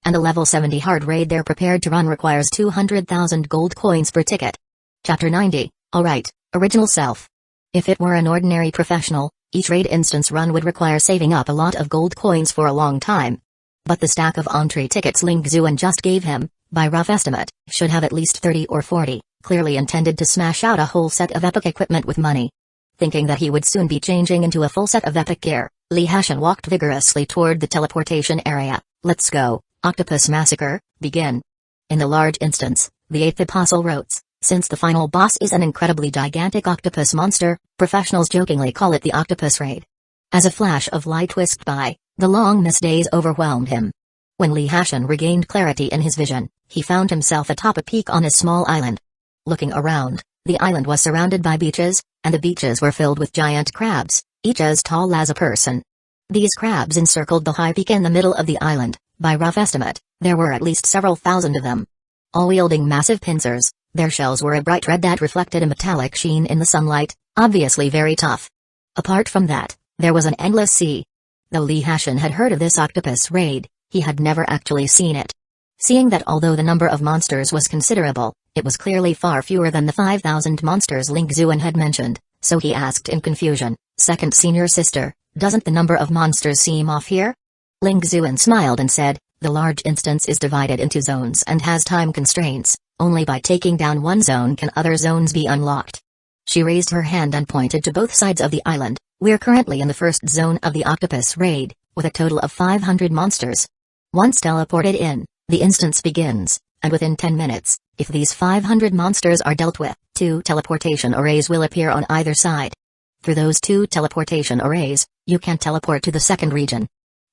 And a level 70 hard raid they're prepared to run requires 200,000 gold coins per ticket. Chapter 90, Alright, Original Self. If it were an ordinary professional, each raid instance run would require saving up a lot of gold coins for a long time. But the stack of entree tickets Ling Xuan just gave him, by rough estimate, should have at least 30 or 40, clearly intended to smash out a whole set of epic equipment with money. Thinking that he would soon be changing into a full set of epic gear, Li Hashan walked vigorously toward the teleportation area. "Let's go, Octopus Massacre, begin." In the large instance, the 8th Apostle Rotes, since the final boss is an incredibly gigantic octopus monster, professionals jokingly call it the Octopus Raid. As a flash of light whisked by, the long mist days overwhelmed him. When Li Hashan regained clarity in his vision, he found himself atop a peak on a small island. Looking around, the island was surrounded by beaches, and the beaches were filled with giant crabs, each as tall as a person. These crabs encircled the high peak in the middle of the island. By rough estimate, there were at least several thousand of them. All wielding massive pincers, their shells were a bright red that reflected a metallic sheen in the sunlight, obviously very tough. Apart from that, there was an endless sea. Though Li Hashan had heard of this octopus raid, he had never actually seen it. Seeing that although the number of monsters was considerable, it was clearly far fewer than the 5,000 monsters Ling Xuan had mentioned, so he asked in confusion, "Second senior sister, doesn't the number of monsters seem off here?" Ling Xuan smiled and said, The large instance is divided into zones and has time constraints. Only by taking down one zone can other zones be unlocked. She raised her hand and pointed to both sides of the island. We're currently in the first zone of the octopus raid, with a total of 500 monsters. Once teleported in, the instance begins, and within 10 minutes, if these 500 monsters are dealt with, 2 teleportation arrays will appear on either side. Through those 2 teleportation arrays, you can teleport to the second region.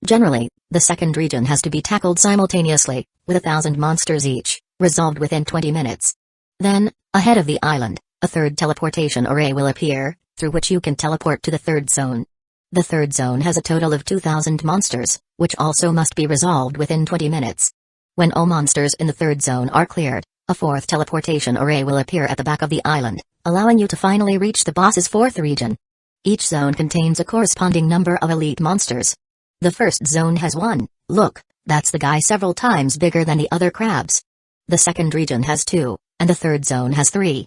Generally, the second region has to be tackled simultaneously, with 1,000 monsters each, resolved within 20 minutes. Then, ahead of the island, a third teleportation array will appear, through which you can teleport to the third zone. The third zone has a total of 2,000 monsters, which also must be resolved within 20 minutes. When all monsters in the third zone are cleared, a fourth teleportation array will appear at the back of the island, allowing you to finally reach the boss's fourth region. Each zone contains a corresponding number of elite monsters. The first zone has 1, look, that's the guy several times bigger than the other crabs. The second region has 2, and the third zone has 3.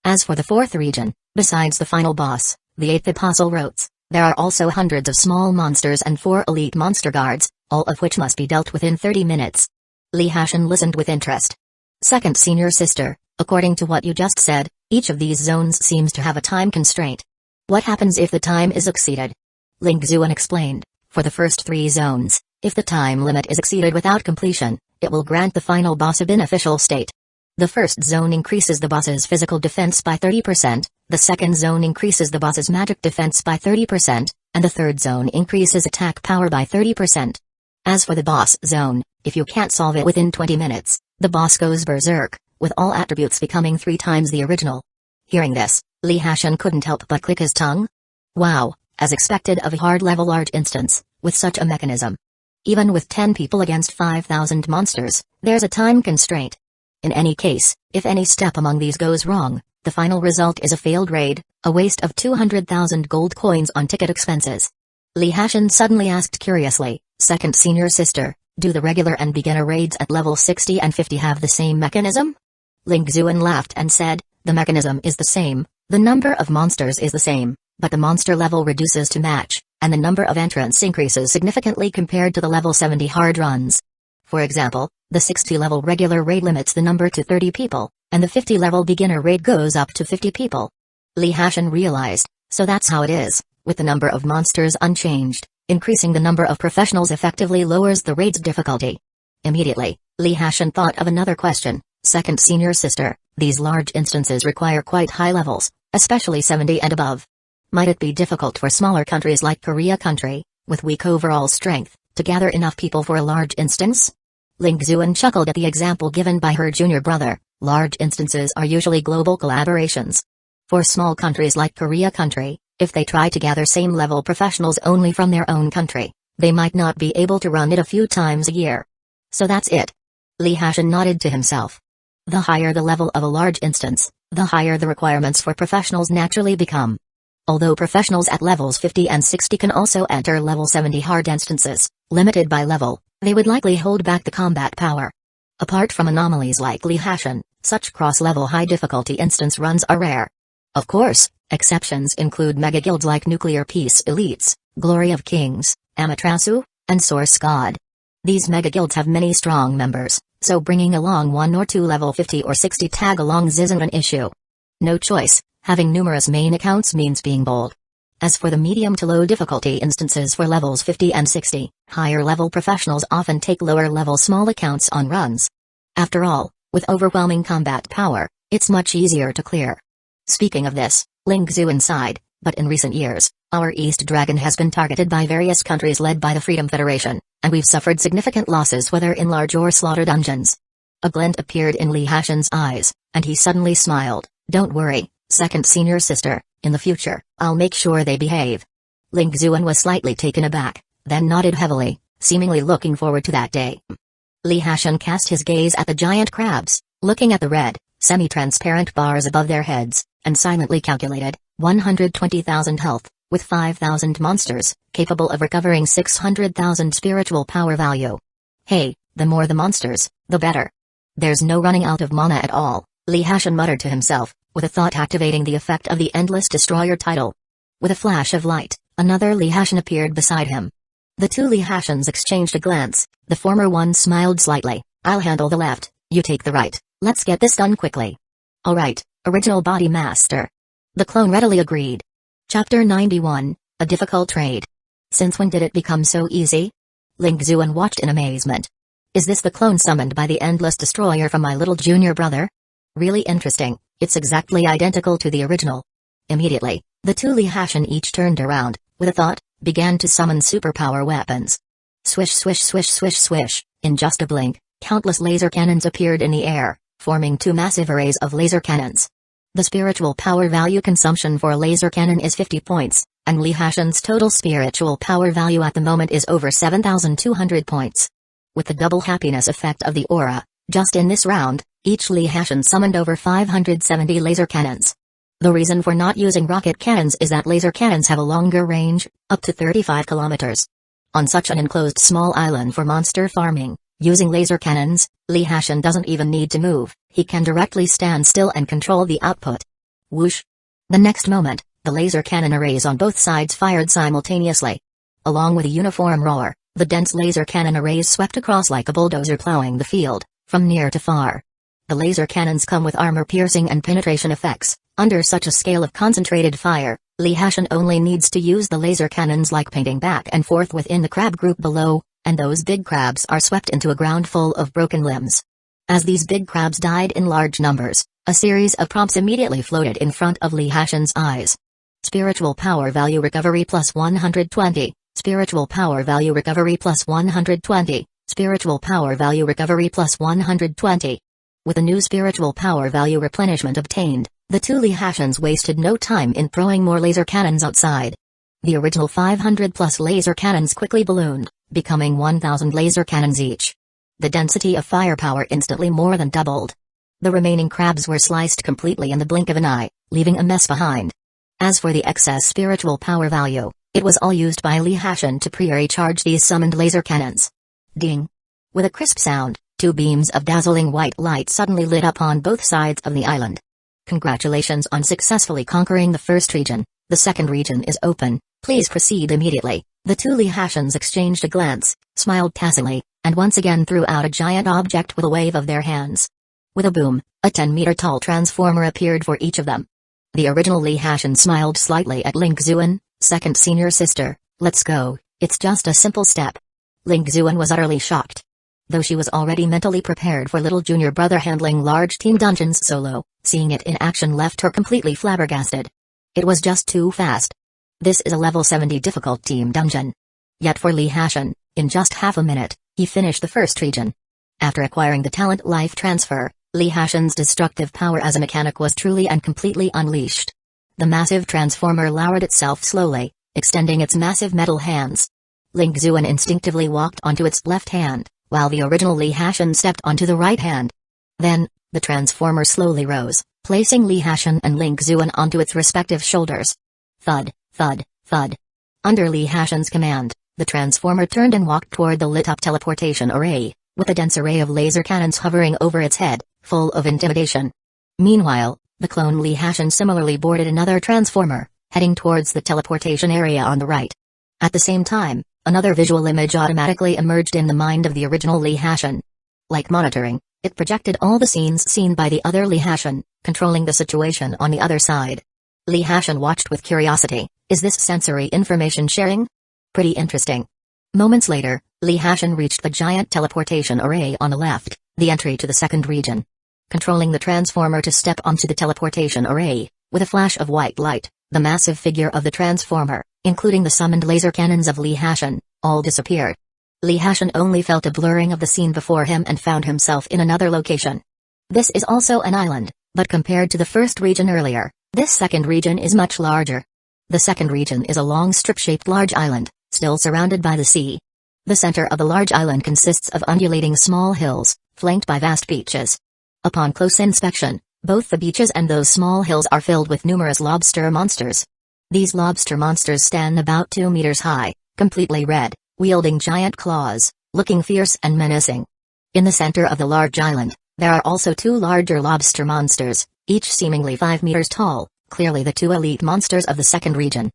As for the fourth region, besides the final boss, the 8th apostle Rotes, there are also hundreds of small monsters and 4 elite monster guards, all of which must be dealt within 30 minutes. Li Hashan listened with interest. Second senior sister, according to what you just said, each of these zones seems to have a time constraint. What happens if the time is exceeded? Ling Xuan explained, for the first 3 zones, if the time limit is exceeded without completion, it will grant the final boss a beneficial state. The first zone increases the boss's physical defense by 30%, the second zone increases the boss's magic defense by 30%, and the third zone increases attack power by 30%. As for the boss zone, if you can't solve it within 20 minutes, the boss goes berserk, with all attributes becoming 3 times the original. Hearing this, Li Hashan couldn't help but click his tongue. Wow, as expected of a hard-level large instance, with such a mechanism. Even with 10 people against 5,000 monsters, there's a time constraint. In any case, if any step among these goes wrong, the final result is a failed raid, a waste of 200,000 gold coins on ticket expenses. Li Hashan suddenly asked curiously, second senior sister, do the regular and beginner raids at level 60 and 50 have the same mechanism? Ling Xuan laughed and said, the mechanism is the same, the number of monsters is the same, but the monster level reduces to match, and the number of entrants increases significantly compared to the level 70 hard runs. For example, the 60-level regular raid limits the number to 30 people, and the 50-level beginner raid goes up to 50 people. Li Hashan realized, so that's how it is, with the number of monsters unchanged, increasing the number of professionals effectively lowers the raid's difficulty. Immediately, Li Hashan thought of another question, second senior sister, these large instances require quite high levels, especially 70 and above. Might it be difficult for smaller countries like Korea country, with weak overall strength, to gather enough people for a large instance? Ling Xuan chuckled at the example given by her junior brother. Large instances are usually global collaborations. For small countries like Korea country, if they try to gather same-level professionals only from their own country, they might not be able to run it a few times a year. So that's it. Li Hashan nodded to himself. The higher the level of a large instance, the higher the requirements for professionals naturally become. Although professionals at levels 50 and 60 can also enter level 70 hard instances, limited by level, they would likely hold back the combat power. Apart from anomalies like Li Hashan, such cross-level high-difficulty instance runs are rare. Of course, exceptions include mega-guilds like Nuclear Peace Elites, Glory of Kings, Amaterasu, and Source God. These mega-guilds have many strong members, so bringing along 1 or 2 level 50 or 60 tag-alongs isn't an issue. No choice, having numerous main accounts means being bold. As for the medium to low difficulty instances for levels 50 and 60, higher level professionals often take lower level small accounts on runs. After all, with overwhelming combat power, it's much easier to clear. Speaking of this, Ling Xuan sighed, but in recent years, our East Dragon has been targeted by various countries led by the Freedom Federation, and we've suffered significant losses whether in large or slaughter dungeons. A glint appeared in Li Hashan's eyes, and he suddenly smiled. Don't worry, second senior sister, in the future, I'll make sure they behave. Ling Xuan was slightly taken aback, then nodded heavily, seemingly looking forward to that day. Li Hashan cast his gaze at the giant crabs, looking at the red, semi-transparent bars above their heads, and silently calculated, 120,000 health, with 5,000 monsters, capable of recovering 600,000 spiritual power value. Hey, the more the monsters, the better. There's no running out of mana at all, Li Hashan muttered to himself, with a thought activating the effect of the Endless Destroyer title. With a flash of light, another Li Hashan appeared beside him. The two Lee Hashins exchanged a glance. The former one smiled slightly. I'll handle the left, you take the right. Let's get this done quickly. Alright, original body master. The clone readily agreed. Chapter 91, A Difficult Trade. Since when did it become so easy? Ling Xuan watched in amazement. Is this the clone summoned by the Endless Destroyer from my little junior brother? Really interesting, it's exactly identical to the original. Immediately, the two Lee Hashin each turned around, with a thought, began to summon superpower weapons. Swish swish swish swish swish, in just a blink, countless laser cannons appeared in the air, forming two massive arrays of laser cannons. The spiritual power value consumption for a laser cannon is 50 points, and Lee Hashin's total spiritual power value at the moment is over 7,200 points. With the double happiness effect of the aura, just in this round, each Lee Hashin summoned over 570 laser cannons. The reason for not using rocket cannons is that laser cannons have a longer range, up to 35 kilometers. On such an enclosed small island for monster farming, using laser cannons, Lee Hashin doesn't even need to move, he can directly stand still and control the output. Whoosh! The next moment, the laser cannon arrays on both sides fired simultaneously. Along with a uniform roar, the dense laser cannon arrays swept across like a bulldozer plowing the field, from near to far. The laser cannons come with armor-piercing and penetration effects. Under such a scale of concentrated fire, Lee Hashin only needs to use the laser cannons like painting back and forth within the crab group below, and those big crabs are swept into a ground full of broken limbs. As these big crabs died in large numbers, a series of prompts immediately floated in front of Lee Hashin's eyes. Spiritual power value recovery plus 120, spiritual power value recovery plus 120, spiritual power value recovery plus 120. With a new spiritual power value replenishment obtained, the two Lee Hashins wasted no time in throwing more laser cannons outside. The original 500+ laser cannons quickly ballooned, becoming 1,000 laser cannons each. The density of firepower instantly more than doubled. The remaining crabs were sliced completely in the blink of an eye, leaving a mess behind. As for the excess spiritual power value, it was all used by Lee Hashin to pre-recharge these summoned laser cannons. Ding! With a crisp sound, two beams of dazzling white light suddenly lit up on both sides of the island. Congratulations on successfully conquering the first region. The second region is open, please proceed immediately. The two Lee Hashins exchanged a glance, smiled tacitly, and once again threw out a giant object with a wave of their hands. With a boom, a 10-meter-tall transformer appeared for each of them. The original Lee Hashin smiled slightly at Ling Xuan, second senior sister. Let's go, it's just a simple step. Ling Xuan was utterly shocked. Though she was already mentally prepared for little junior brother handling large team dungeons solo, seeing it in action left her completely flabbergasted. It was just too fast. This is a level 70 difficult team dungeon. Yet for Lee Hashin, in just half a minute, he finished the first region. After acquiring the talent life transfer, Lee Hashin's destructive power as a mechanic was truly and completely unleashed. The massive transformer lowered itself slowly, extending its massive metal hands. Ling Xuan instinctively walked onto its left hand, while the original Lee Hashin stepped onto the right hand. Then, the transformer slowly rose, placing Lee Hashin and Ling Xuan onto its respective shoulders. Thud, thud, thud. Under Lee Hashin's command, the transformer turned and walked toward the lit-up teleportation array, with a dense array of laser cannons hovering over its head, full of intimidation. Meanwhile, the clone Lee Hashin similarly boarded another transformer, heading towards the teleportation area on the right. At the same time, another visual image automatically emerged in the mind of the original Lee Hashin. Like monitoring, it projected all the scenes seen by the other Lee Hashin, controlling the situation on the other side. Lee Hashin watched with curiosity. Is this sensory information sharing? Pretty interesting. Moments later, Lee Hashin reached the giant teleportation array on the left, the entry to the second region. Controlling the transformer to step onto the teleportation array, with a flash of white light, the massive figure of the transformer, including the summoned laser cannons of Lee Hashin, all disappeared. Lee Hashin only felt a blurring of the scene before him and found himself in another location. This is also an island, but compared to the first region earlier, this second region is much larger. The second region is a long strip-shaped large island, still surrounded by the sea. The center of the large island consists of undulating small hills, flanked by vast beaches. Upon close inspection, both the beaches and those small hills are filled with numerous lobster monsters. These lobster monsters stand about 2 meters high, completely red, wielding giant claws, looking fierce and menacing. In the center of the large island, there are also 2 larger lobster monsters, each seemingly 5 meters tall, clearly the 2 elite monsters of the second region.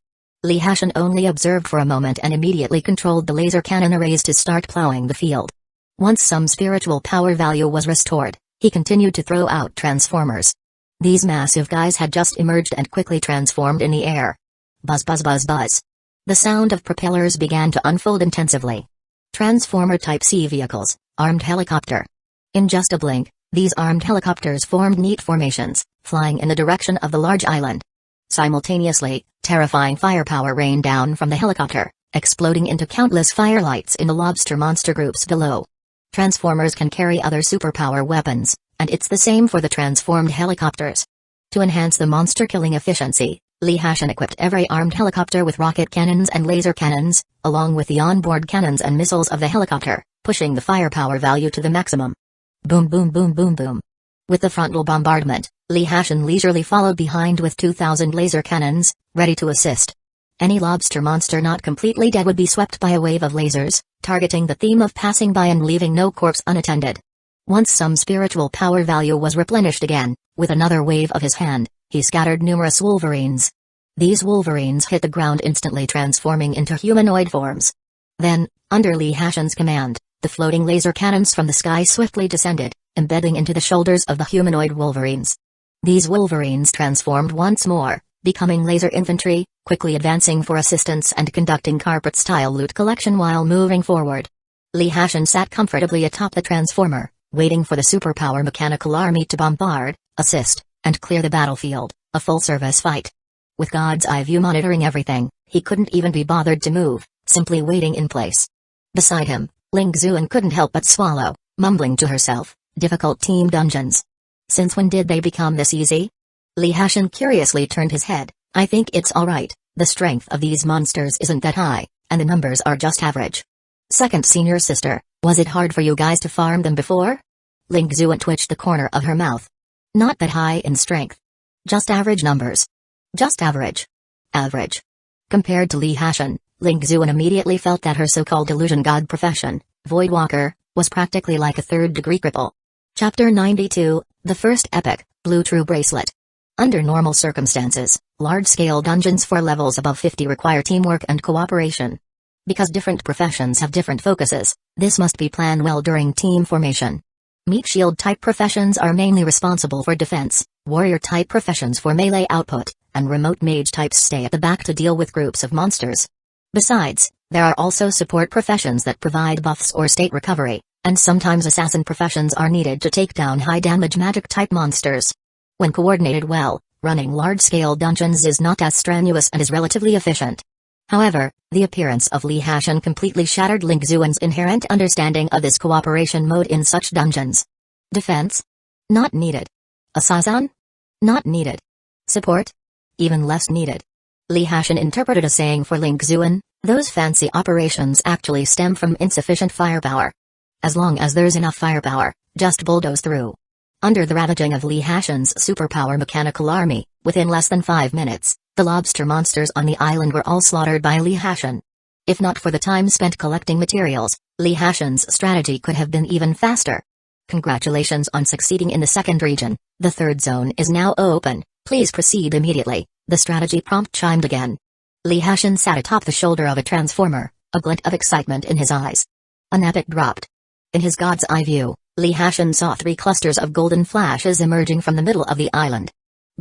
Li Hashan only observed for a moment and immediately controlled the laser cannon arrays to start plowing the field. Once some spiritual power value was restored, he continued to throw out transformers. These massive guys had just emerged and quickly transformed in the air. Buzz buzz buzz buzz. The sound of propellers began to unfold intensively. Transformer Type C vehicles, armed helicopter. In just a blink, these armed helicopters formed neat formations, flying in the direction of the large island. Simultaneously, terrifying firepower rained down from the helicopter, exploding into countless firelights in the lobster monster groups below. Transformers can carry other superpower weapons, and it's the same for the transformed helicopters. To enhance the monster-killing efficiency, Li Hashan equipped every armed helicopter with rocket cannons and laser cannons, along with the onboard cannons and missiles of the helicopter, pushing the firepower value to the maximum. Boom boom boom boom boom. With the frontal bombardment, Li Hashan leisurely followed behind with 2,000 laser cannons, ready to assist. Any lobster monster not completely dead would be swept by a wave of lasers, targeting the theme of passing by and leaving no corpse unattended. Once some spiritual power value was replenished again, with another wave of his hand, he scattered numerous wolverines. These wolverines hit the ground instantly transforming into humanoid forms. Then, under Li Hashan's command, the floating laser cannons from the sky swiftly descended, embedding into the shoulders of the humanoid wolverines. These wolverines transformed once more, becoming laser infantry, quickly advancing for assistance and conducting carpet-style loot collection while moving forward. Li Hashan sat comfortably atop the transformer, waiting for the superpower mechanical army to bombard, assist, and clear the battlefield, a full-service fight. With God's eye view monitoring everything, he couldn't even be bothered to move, simply waiting in place. Beside him, Ling Xuan couldn't help but swallow, mumbling to herself, difficult team dungeons. Since when did they become this easy? Li Hashan curiously turned his head. I think it's alright, the strength of these monsters isn't that high, and the numbers are just average. Second senior sister, was it hard for you guys to farm them before? Ling Xuan twitched the corner of her mouth. Not that high in strength. Just average numbers. Just average. Average. Compared to Li Hashan, Ling Xuan immediately felt that her so-called illusion god profession, Voidwalker, was practically like a third-degree cripple. Chapter 92, The First Epic, Blue True Bracelet. Under normal circumstances, large-scale dungeons for levels above 50 require teamwork and cooperation. Because different professions have different focuses, this must be planned well during team formation. Meat shield-type professions are mainly responsible for defense, warrior-type professions for melee output, and remote mage types stay at the back to deal with groups of monsters. Besides, there are also support professions that provide buffs or state recovery, and sometimes assassin professions are needed to take down high-damage magic-type monsters. When coordinated well, running large-scale dungeons is not as strenuous and is relatively efficient. However, the appearance of Li Hashan completely shattered Ling Xuan's inherent understanding of this cooperation mode in such dungeons. Defense? Not needed. Assassin? Not needed. Support? Even less needed. Li Hashan interpreted a saying for Ling Xuan, those fancy operations actually stem from insufficient firepower. As long as there's enough firepower, just bulldoze through. Under the ravaging of Li Hashan's superpower mechanical army, within less than 5 minutes, the lobster monsters on the island were all slaughtered by Li Hashan. If not for the time spent collecting materials, Li Hashan's strategy could have been even faster. Congratulations on succeeding in the second region, the third zone is now open, please proceed immediately, the strategy prompt chimed again. Li Hashan sat atop the shoulder of a transformer, a glint of excitement in his eyes. An epic dropped. In his god's eye view, Li Hashan saw 3 clusters of golden flashes emerging from the middle of the island.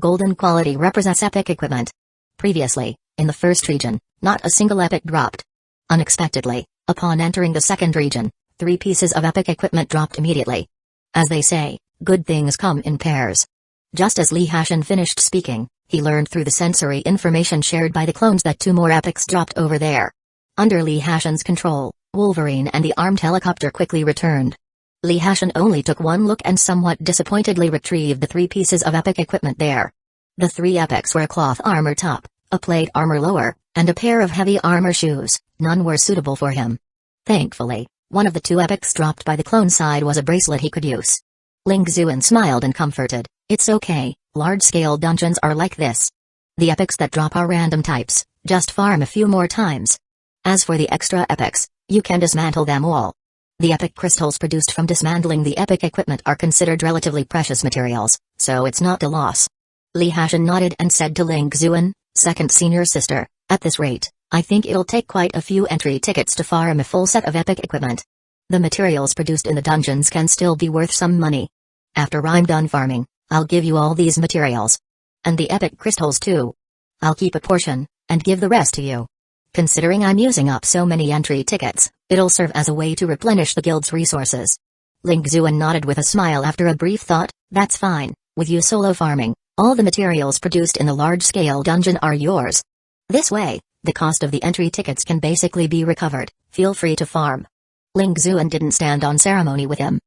Golden quality represents epic equipment. Previously, in the first region, not a single epic dropped. Unexpectedly, upon entering the second region, 3 pieces of epic equipment dropped immediately. As they say, good things come in pairs. Just as Li Hashan finished speaking, he learned through the sensory information shared by the clones that 2 more epics dropped over there. Under Li Hashan's control, Wolverine and the armed helicopter quickly returned. Li Hashan only took one look and somewhat disappointedly retrieved the 3 pieces of epic equipment there. The 3 epics were a cloth armor top, a plate armor lower, and a pair of heavy armor shoes. None were suitable for him. Thankfully, one of the 2 epics dropped by the clone side was a bracelet he could use. Ling Xuan smiled and comforted, it's okay, large-scale dungeons are like this. The epics that drop are random types, just farm a few more times. As for the extra epics, you can dismantle them all. The epic crystals produced from dismantling the epic equipment are considered relatively precious materials, so it's not a loss. Li Hashan nodded and said to Ling Xuan, second senior sister, At this rate, I think it'll take quite a few entry tickets to farm a full set of epic equipment. The materials produced in the dungeons can still be worth some money. After I'm done farming, I'll give you all these materials. And the epic crystals too. I'll keep a portion, and give the rest to you. Considering I'm using up so many entry tickets, it'll serve as a way to replenish the guild's resources. Ling Xuan nodded with a smile after a brief thought. That's fine, with you solo farming, all the materials produced in the large-scale dungeon are yours. This way, the cost of the entry tickets can basically be recovered. Feel free to farm. Ling Xuan didn't stand on ceremony with him.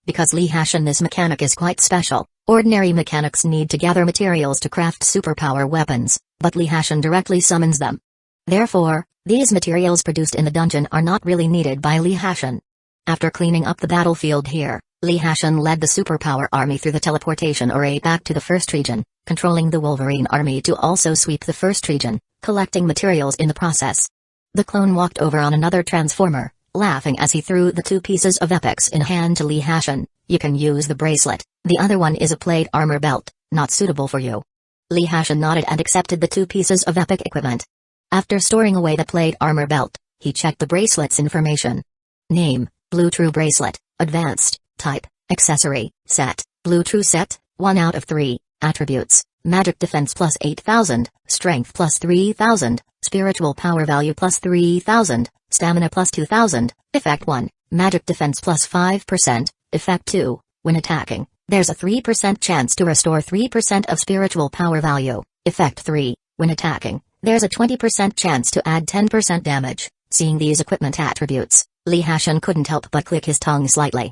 Because Li Hashan's mechanic is quite special, ordinary mechanics need to gather materials to craft superpower weapons, but Li Hashan directly summons them. Therefore, these materials produced in the dungeon are not really needed by Li Hashan. After cleaning up the battlefield here, Li Hashan led the superpower army through the teleportation array back to the first region, controlling the Wolverine army to also sweep the first region, collecting materials in the process. The clone walked over on another transformer, laughing as he threw the 2 pieces of epics in hand to Li Hashan. You can use the bracelet, the other one is a plate armor belt, not suitable for you. Li Hashan nodded and accepted the 2 pieces of epic equipment. After storing away the plate armor belt, he checked the bracelet's information. Name, Blue True Bracelet, Advanced, Type, Accessory, Set, Blue True Set, 1 out of 3, Attributes, Magic Defense plus 8,000, Strength plus 3,000, Spiritual Power Value plus 3,000, Stamina plus 2,000, Effect 1, Magic Defense plus 5%, Effect 2, when attacking, there's a 3% chance to restore 3% of Spiritual Power Value, Effect 3, when attacking, there's a 20% chance to add 10% damage. Seeing these equipment attributes, Li Hashan couldn't help but click his tongue slightly.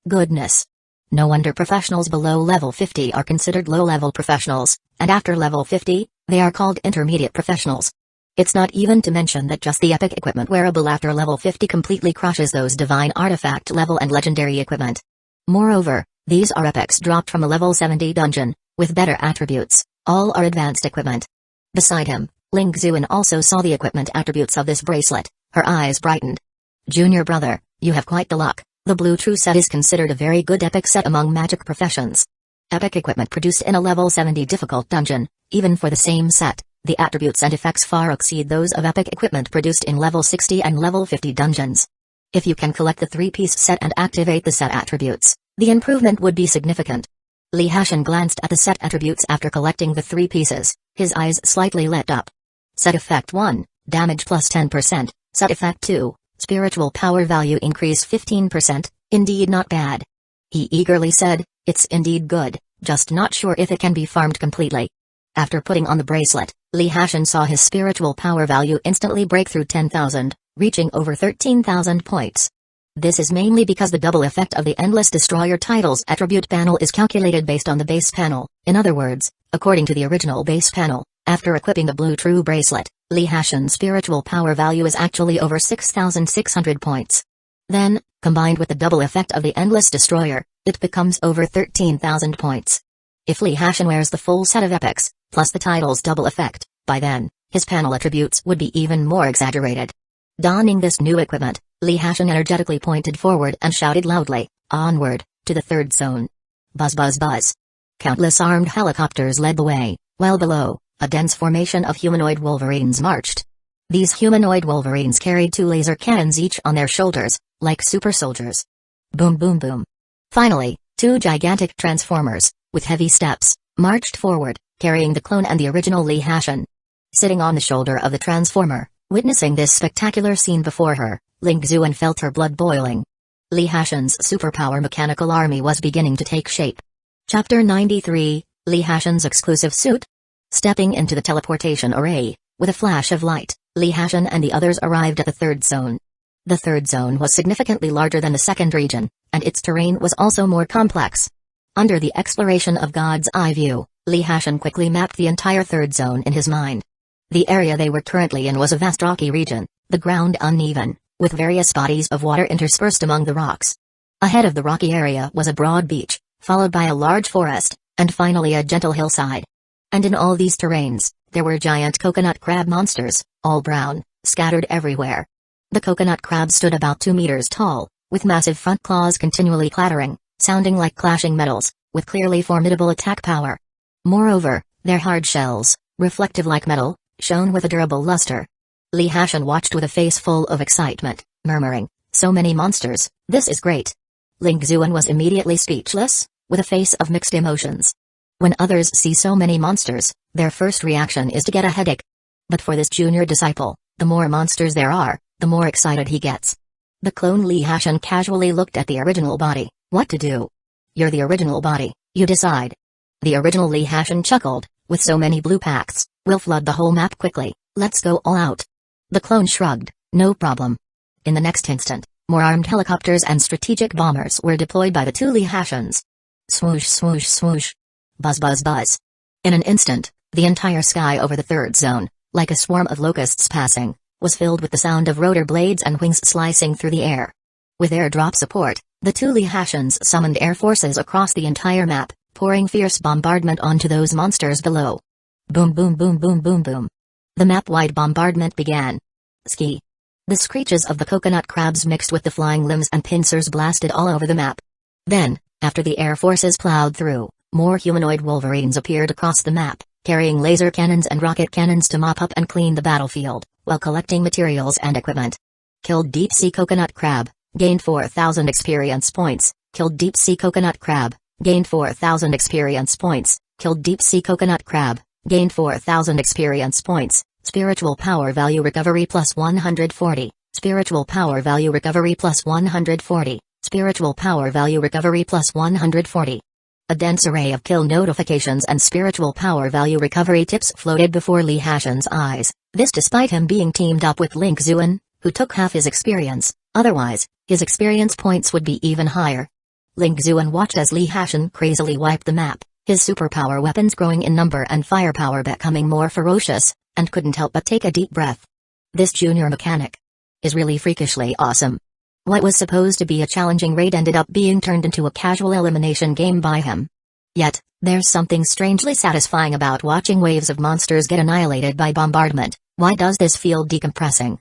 Goodness. No wonder professionals below level 50 are considered low-level professionals, and after level 50, they are called intermediate professionals. It's not even to mention that just the epic equipment wearable after level 50 completely crushes those divine artifact level and legendary equipment. Moreover, these are epics dropped from a level 70 dungeon, with better attributes, all are advanced equipment. Beside him, Ling Xuan also saw the equipment attributes of this bracelet, her eyes brightened. Junior brother, you have quite the luck, the Blue True set is considered a very good epic set among magic professions. Epic equipment produced in a level 70 difficult dungeon, even for the same set, the attributes and effects far exceed those of epic equipment produced in level 60 and level 50 dungeons. If you can collect the 3-piece set and activate the set attributes, the improvement would be significant. Li Hashan glanced at the set attributes after collecting the 3 pieces, his eyes slightly lit up. Set Effect 1, Damage plus 10%, Set Effect 2, Spiritual Power Value increase 15%, indeed not bad. He eagerly said, it's indeed good, just not sure if it can be farmed completely. After putting on the bracelet, Li Hashan saw his spiritual power value instantly break through 10,000, reaching over 13,000 points. This is mainly because the double effect of the Endless Destroyer title's attribute panel is calculated based on the base panel. In other words, according to the original base panel, after equipping the Blue True Bracelet, Li Hashan's spiritual power value is actually over 6,600 points. Then, combined with the double effect of the Endless Destroyer, it becomes over 13,000 points. If Li Hashan wears the full set of epics, plus the title's double effect, by then, his panel attributes would be even more exaggerated. Donning this new equipment, Li Hashan energetically pointed forward and shouted loudly, onward, to the 3rd zone. Buzz buzz buzz. Countless armed helicopters led the way, while below, a dense formation of humanoid wolverines marched. These humanoid wolverines carried 2 laser cannons each on their shoulders, like super soldiers. Boom boom boom. Finally, 2 gigantic transformers, with heavy steps, marched forward, carrying the clone and the original Li Hashan. Sitting on the shoulder of the transformer, witnessing this spectacular scene before her, Ling Xuan felt her blood boiling. Li Hashan's superpower mechanical army was beginning to take shape. Chapter 93, Li Hashan's exclusive suit? Stepping into the teleportation array, with a flash of light, Li Hashan and the others arrived at the 3rd zone. The 3rd zone was significantly larger than the 2nd region, and its terrain was also more complex. Under the exploration of God's eye view, Li Hashan quickly mapped the entire 3rd zone in his mind. The area they were currently in was a vast rocky region, the ground uneven, with various bodies of water interspersed among the rocks. Ahead of the rocky area was a broad beach, followed by a large forest, and finally a gentle hillside. And in all these terrains, there were giant coconut crab monsters, all brown, scattered everywhere. The coconut crabs stood about 2 meters tall, with massive front claws continually clattering, sounding like clashing metals, with clearly formidable attack power. Moreover, their hard shells, reflective like metal, shone with a durable luster. Li Hashan watched with a face full of excitement, murmuring, "So many monsters, this is great." Ling Xuan was immediately speechless, with a face of mixed emotions. When others see so many monsters, their first reaction is to get a headache. But for this junior disciple, the more monsters there are, the more excited he gets. The clone Li Hashan casually looked at the original body. What to do? You're the original body, you decide. The original Li Hashan chuckled, with so many blue packs, we'll flood the whole map quickly, let's go all out. The clone shrugged, no problem. In the next instant, more armed helicopters and strategic bombers were deployed by the two Li Hashans. Swoosh swoosh swoosh. Buzz buzz buzz. In an instant, the entire sky over the third zone, like a swarm of locusts passing, was filled with the sound of rotor blades and wings slicing through the air. With airdrop support, the two Li Hashans summoned air forces across the entire map, pouring fierce bombardment onto those monsters below. Boom boom boom boom boom boom. The map-wide bombardment began. Ski. The screeches of the coconut crabs mixed with the flying limbs and pincers blasted all over the map. Then, after the air forces plowed through, more humanoid wolverines appeared across the map, carrying laser cannons and rocket cannons to mop up and clean the battlefield, while collecting materials and equipment. Killed deep-sea coconut crab, gained 4,000 experience points, killed deep-sea coconut crab, gained 4,000 experience points, killed deep-sea coconut crab, gained 4,000 experience points, spiritual power value recovery plus 140, spiritual power value recovery plus 140, spiritual power value recovery plus 140. A dense array of kill notifications and spiritual power value recovery tips floated before Li Hashan's eyes, this despite him being teamed up with Ling Xuan, who took half his experience, otherwise, his experience points would be even higher. Ling Xuan watched as Li Hashan crazily wiped the map, his superpower weapons growing in number and firepower becoming more ferocious, and couldn't help but take a deep breath. This junior mechanic is really freakishly awesome. What was supposed to be a challenging raid ended up being turned into a casual elimination game by him. Yet, there's something strangely satisfying about watching waves of monsters get annihilated by bombardment. Why does this feel decompressing?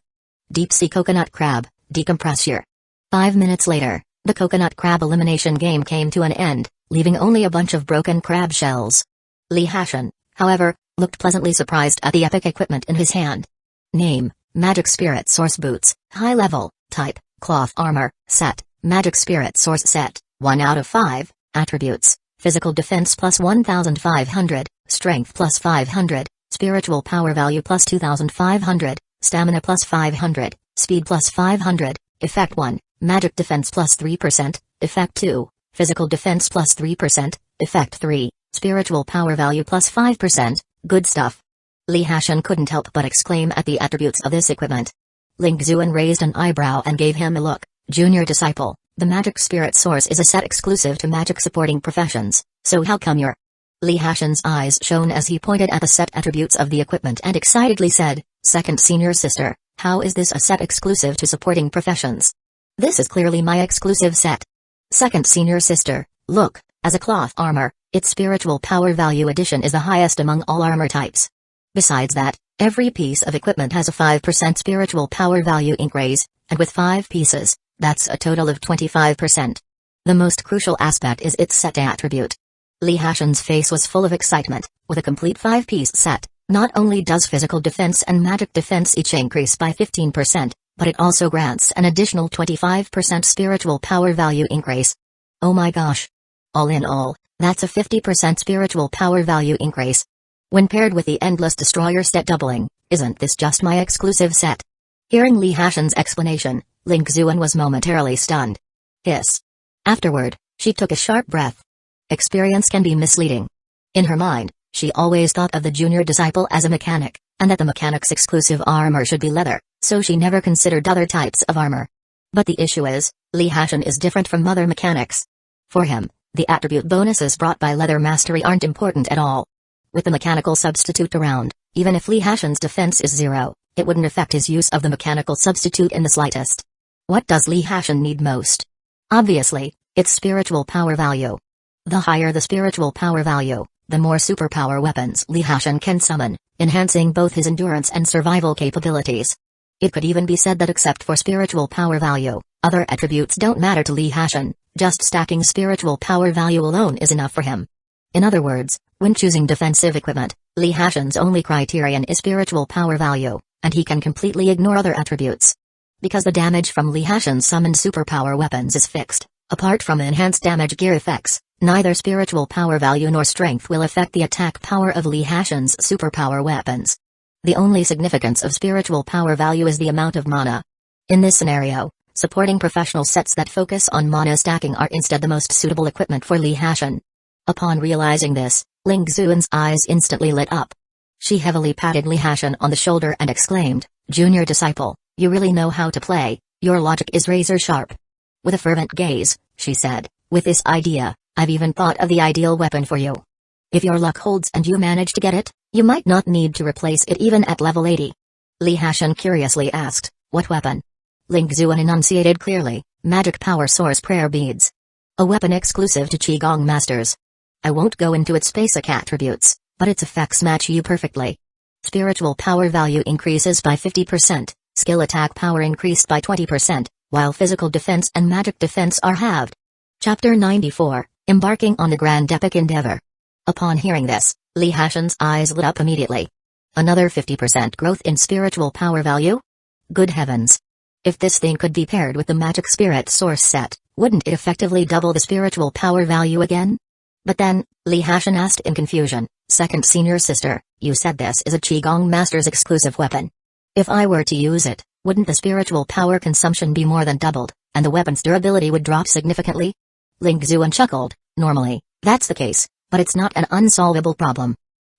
Deep-sea coconut crab, decompress here. 5 minutes later, the coconut crab elimination game came to an end, leaving only a bunch of broken crab shells. Li Hashan, however, looked pleasantly surprised at the epic equipment in his hand. Name, Magic Spirit Source Boots, High Level, Type, Cloth Armor, Set, Magic Spirit Source Set, 1 out of 5, Attributes, Physical Defense plus 1500, Strength plus 500, Spiritual Power Value plus 2500, Stamina plus 500, Speed plus 500, Effect 1, Magic Defense plus 3%, Effect 2, Physical Defense plus 3%, Effect 3, Spiritual Power Value plus 5%, good stuff. Li Hashan couldn't help but exclaim at the attributes of this equipment. Ling Xuan raised an eyebrow and gave him a look. Junior disciple, the Magic Spirit Source is a set exclusive to magic supporting professions, so how come you're... Li Hashan's eyes shone as he pointed at the set attributes of the equipment and excitedly said, Second senior sister, how is this a set exclusive to supporting professions? This is clearly my exclusive set. Second senior sister, look, as a cloth armor, its spiritual power value addition is the highest among all armor types. Besides that, every piece of equipment has a 5% spiritual power value increase, and with 5 pieces, that's a total of 25%. The most crucial aspect is its set attribute. Li Hashan's face was full of excitement. With a complete 5-piece set, not only does physical defense and magic defense each increase by 15%, but it also grants an additional 25% spiritual power value increase. Oh my gosh. All in all, that's a 50% spiritual power value increase. When paired with the Endless Destroyer set doubling, isn't this just my exclusive set? Hearing Li Hashan's explanation, Ling Xuan was momentarily stunned. Hiss. Afterward, she took a sharp breath. Experience can be misleading. In her mind, she always thought of the junior disciple as a mechanic, and that the mechanic's exclusive armor should be leather, so she never considered other types of armor. But the issue is, Li Hashan is different from other mechanics. For him, the attribute bonuses brought by leather mastery aren't important at all. With the mechanical substitute around, even if Li Hashan's defense is 0, it wouldn't affect his use of the mechanical substitute in the slightest. What does Li Hashan need most? Obviously, it's spiritual power value. The higher the spiritual power value, the more superpower weapons Li Hashan can summon, enhancing both his endurance and survival capabilities. It could even be said that except for spiritual power value, other attributes don't matter to Li Hashan, just stacking spiritual power value alone is enough for him. In other words, When choosing defensive equipment, Li Hashan's only criterion is spiritual power value, and he can completely ignore other attributes. Because the damage from Li Hashan's summoned superpower weapons is fixed, apart from enhanced damage gear effects, neither spiritual power value nor strength will affect the attack power of Li Hashan's superpower weapons. The only significance of spiritual power value is the amount of mana. In this scenario, supporting professional sets that focus on mana stacking are instead the most suitable equipment for Li Hashan. Upon realizing this, Ling Xuan's eyes instantly lit up. She heavily patted Li Hashan on the shoulder and exclaimed, "Junior disciple, you really know how to play, your logic is razor sharp." With a fervent gaze, she said, "With this idea, I've even thought of the ideal weapon for you. If your luck holds and you manage to get it, you might not need to replace it even at level 80. Li Hashan curiously asked, "What weapon?" Ling Xuan enunciated clearly, "Magic Power Source Prayer Beads. A weapon exclusive to Qigong Masters. I won't go into its basic attributes, but its effects match you perfectly. Spiritual power value increases by 50%, skill attack power increased by 20%, while physical defense and magic defense are halved." Chapter 94, Embarking on the Grand Epic Endeavor. Upon hearing this, Li Hashan's eyes lit up immediately. Another 50% growth in spiritual power value? Good heavens! If this thing could be paired with the Magic Spirit Source set, wouldn't it effectively double the spiritual power value again? But then, Li Hashan asked in confusion, "Second senior sister, you said this is a Qigong Master's exclusive weapon. If I were to use it, wouldn't the spiritual power consumption be more than doubled, and the weapon's durability would drop significantly?" Ling Xuan chuckled, "Normally, that's the case, but it's not an unsolvable problem.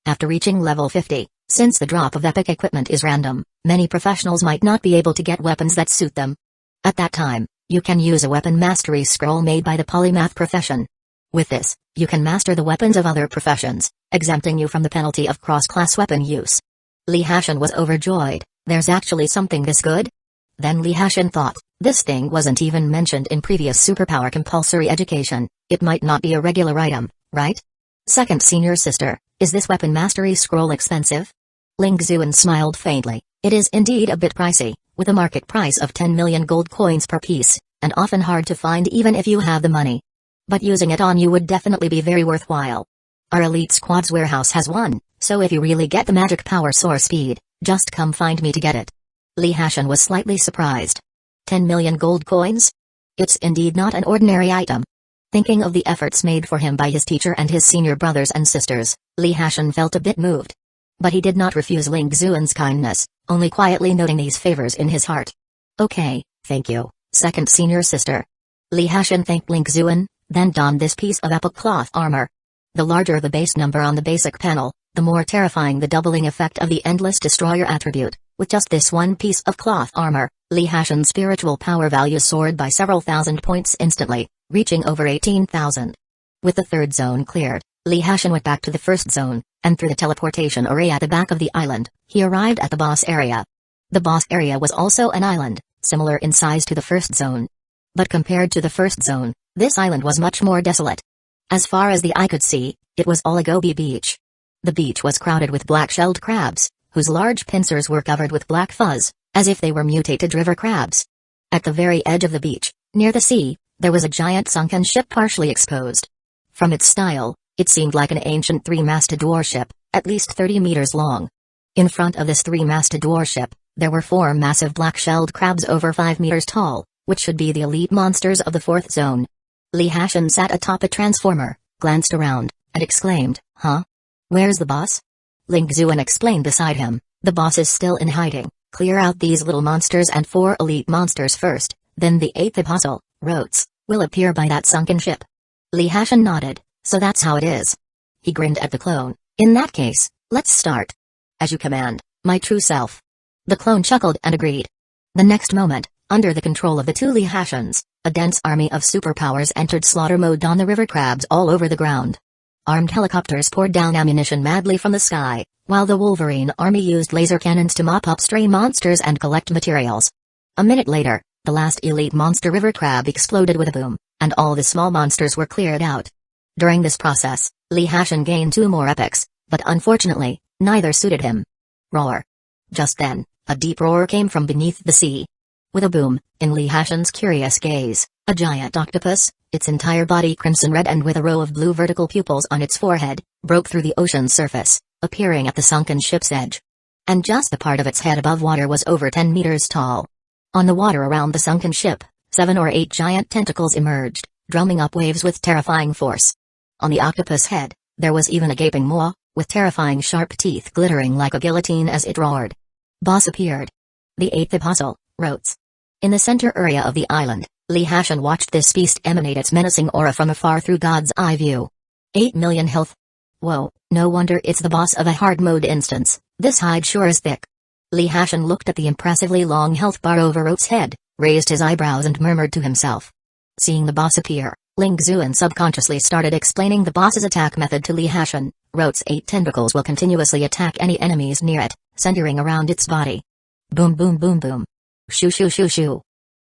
After reaching level 50, since the drop of epic equipment is random, many professionals might not be able to get weapons that suit them. At that time, you can use a weapon mastery scroll made by the polymath profession. With this, you can master the weapons of other professions, exempting you from the penalty of cross-class weapon use." Li Hashan was overjoyed. There's actually something this good? Then Li Hashan thought, this thing wasn't even mentioned in previous superpower compulsory education, it might not be a regular item, right? Second senior sister, is this weapon mastery scroll expensive? Ling Xuan smiled faintly. It is indeed a bit pricey, with a market price of 10 million gold coins per piece, and often hard to find even if you have the money. But using it on you would definitely be very worthwhile. Our elite squad's warehouse has one, so if you really get the magic power source speed, just come find me to get it. Li Hashan was slightly surprised. 10 million gold coins? It's indeed not an ordinary item. Thinking of the efforts made for him by his teacher and his senior brothers and sisters, Li Hashan felt a bit moved. But he did not refuse Ling Xuan's kindness, only quietly noting these favors in his heart. "Okay, thank you, second senior sister." Li Hashan thanked Ling Xuan, then donned this piece of epic cloth armor. The larger the base number on the basic panel, the more terrifying the doubling effect of the Endless Destroyer attribute. With just this one piece of cloth armor, Li Hashan's spiritual power value soared by several thousand points instantly, reaching over 18,000. With the third zone cleared, Li Hashan went back to the first zone, and through the teleportation array at the back of the island, he arrived at the boss area. The boss area was also an island, similar in size to the first zone. But compared to the first zone, this island was much more desolate. As far as the eye could see, it was all a goby beach. The beach was crowded with black-shelled crabs, whose large pincers were covered with black fuzz, as if they were mutated river crabs. At the very edge of the beach, near the sea, there was a giant sunken ship partially exposed. From its style, it seemed like an ancient three-masted warship, at least 30 meters long. In front of this three-masted warship, there were 4 massive black-shelled crabs over 5 meters tall, which should be the elite monsters of the fourth zone. Li Hashan sat atop a transformer, glanced around, and exclaimed, "Huh? Where's the boss?" Ling Xuan explained beside him, "The boss is still in hiding. Clear out these little monsters and 4 elite monsters first, then the 8th apostle, Rotes, will appear by that sunken ship." Li Hashan nodded, "So that's how it is." He grinned at the clone. "In that case, let's start." "As you command, my true self." The clone chuckled and agreed. The next moment, under the control of the 2 Li Hashans, a dense army of superpowers entered slaughter mode on the river crabs all over the ground. Armed helicopters poured down ammunition madly from the sky, while the Wolverine army used laser cannons to mop up stray monsters and collect materials. A minute later, the last elite monster river crab exploded with a boom, and all the small monsters were cleared out. During this process, Li Hashan gained 2 more epics, but unfortunately, neither suited him. Roar. Just then, a deep roar came from beneath the sea. With a boom, in Li Hashan's curious gaze, a giant octopus, its entire body crimson red and with a row of blue vertical pupils on its forehead, broke through the ocean's surface, appearing at the sunken ship's edge. And just the part of its head above water was over 10 meters tall. On the water around the sunken ship, 7 or 8 giant tentacles emerged, drumming up waves with terrifying force. On the octopus head, there was even a gaping maw, with terrifying sharp teeth glittering like a guillotine as it roared. Boss appeared. The 8th apostle, Rotes. In the center area of the island, Li Hashan watched this beast emanate its menacing aura from afar through God's eye view. 8 million health. Whoa, no wonder it's the boss of a hard mode instance, this hide sure is thick. Li Hashan looked at the impressively long health bar over Rote's head, raised his eyebrows and murmured to himself. Seeing the boss appear, Ling Xuan subconsciously started explaining the boss's attack method to Li Hashan. Rote's 8 tentacles will continuously attack any enemies near it, centering around its body. Boom boom boom boom. Shoo shoo shoo shoo.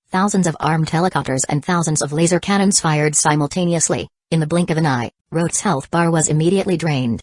Thousands of armed helicopters and thousands of laser cannons fired simultaneously. In the blink of an eye, Rote's health bar was immediately drained.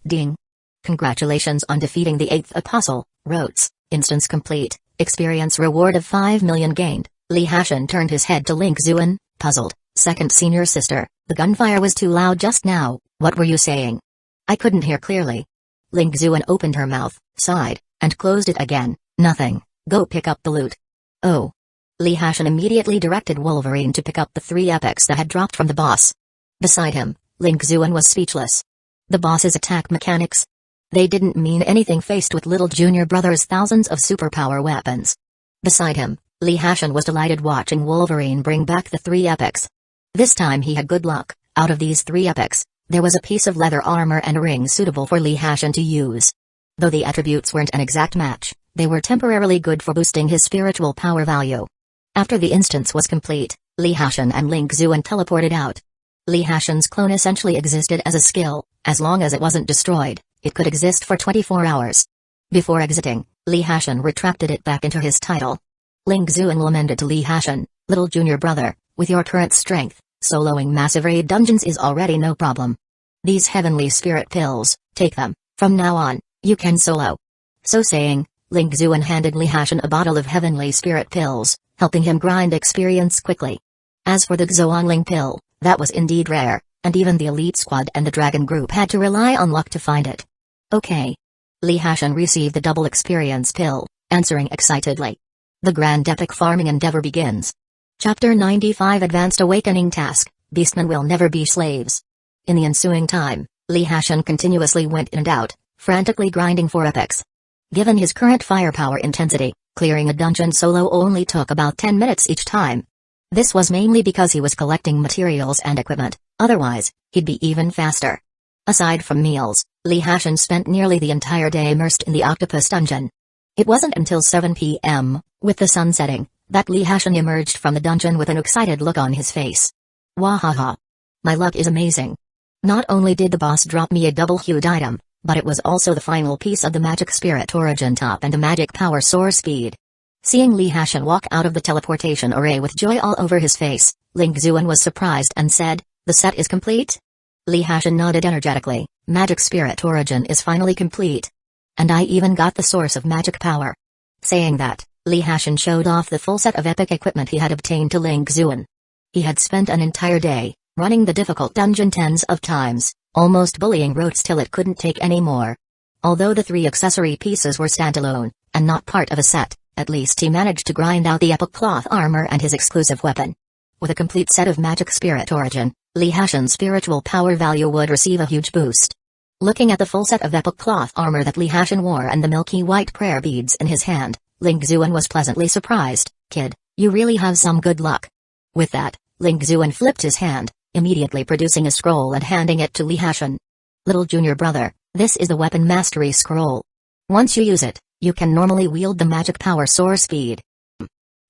Ding. Congratulations on defeating the 8th apostle, Rotes. Instance complete. Experience reward of 5 million gained. Li Hashan turned his head to Ling Xuan, puzzled. Second senior sister, the gunfire was too loud just now. What were you saying? I couldn't hear clearly. Ling Xuan opened her mouth, sighed, and closed it again. Nothing. Go pick up the loot. Oh. Li Hashan immediately directed Wolverine to pick up the 3 epics that had dropped from the boss. Beside him, Ling Xuan was speechless. The boss's attack mechanics? They didn't mean anything faced with little junior brother's thousands of superpower weapons. Beside him, Li Hashan was delighted watching Wolverine bring back the 3 epics. This time he had good luck. Out of these 3 epics, there was a piece of leather armor and a ring suitable for Li Hashan to use. Though the attributes weren't an exact match, they were temporarily good for boosting his spiritual power value. After the instance was complete, Li Hashan and Ling Xuan teleported out. Li Hashan's clone essentially existed as a skill. As long as it wasn't destroyed, it could exist for 24 hours. Before exiting, Li Hashan retracted it back into his title. Ling Xuan lamented to Li Hashan, little junior brother, with your current strength, soloing massive raid dungeons is already no problem. These heavenly spirit pills, take them. From now on, you can solo. So saying, Ling Xuan handed Li Hashan a bottle of heavenly spirit pills, helping him grind experience quickly. As for the Xuanling pill, that was indeed rare, and even the elite squad and the dragon group had to rely on luck to find it. Okay. Li Hashan received the double experience pill, answering excitedly. The grand epic farming endeavor begins. Chapter 95 Advanced Awakening Task, Beastmen Will Never Be Slaves. In the ensuing time, Li Hashan continuously went in and out, frantically grinding for epics. Given his current firepower intensity, clearing a dungeon solo only took about 10 minutes each time. This was mainly because he was collecting materials and equipment, otherwise, he'd be even faster. Aside from meals, Li Hashan spent nearly the entire day immersed in the octopus dungeon. It wasn't until 7 p.m., with the sun setting, that Li Hashan emerged from the dungeon with an excited look on his face. Wahaha! My luck is amazing. Not only did the boss drop me a double hued item, but it was also the final piece of the magic spirit origin top and the magic power soar speed. Seeing Li Hashan walk out of the teleportation array with joy all over his face, Ling Xuan was surprised and said, the set is complete? Li Hashan nodded energetically, magic spirit origin is finally complete. And I even got the source of magic power. Saying that, Li Hashan showed off the full set of epic equipment he had obtained to Ling Xuan. He had spent an entire day, running the difficult dungeon tens of times, almost bullying Rotes till it couldn't take any more. Although the 3 accessory pieces were standalone, and not part of a set, at least he managed to grind out the epic cloth armor and his exclusive weapon. With a complete set of magic spirit origin, Li Hashan's spiritual power value would receive a huge boost. Looking at the full set of epic cloth armor that Li Hashan wore and the milky white prayer beads in his hand, Ling Xuan was pleasantly surprised. Kid, you really have some good luck. With that, Ling Xuan flipped his hand, immediately producing a scroll and handing it to Li Hashan. Little junior brother, this is the weapon mastery scroll. Once you use it, you can normally wield the magic power soar speed.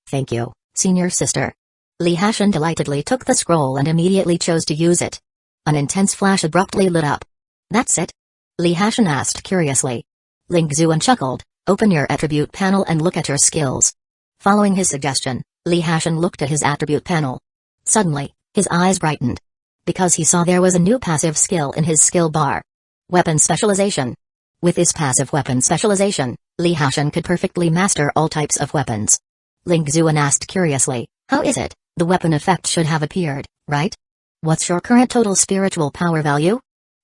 Thank you, senior sister. Li Hashan delightedly took the scroll and immediately chose to use it. An intense flash abruptly lit up. That's it? Li Hashan asked curiously. Ling Xuan chuckled, open your attribute panel and look at your skills. Following his suggestion, Li Hashan looked at his attribute panel. Suddenly, his eyes brightened. Because he saw there was a new passive skill in his skill bar. Weapon specialization. With this passive weapon specialization, Li Hashan could perfectly master all types of weapons. Ling Xuan asked curiously, how is it? The weapon effect should have appeared, right? What's your current total spiritual power value?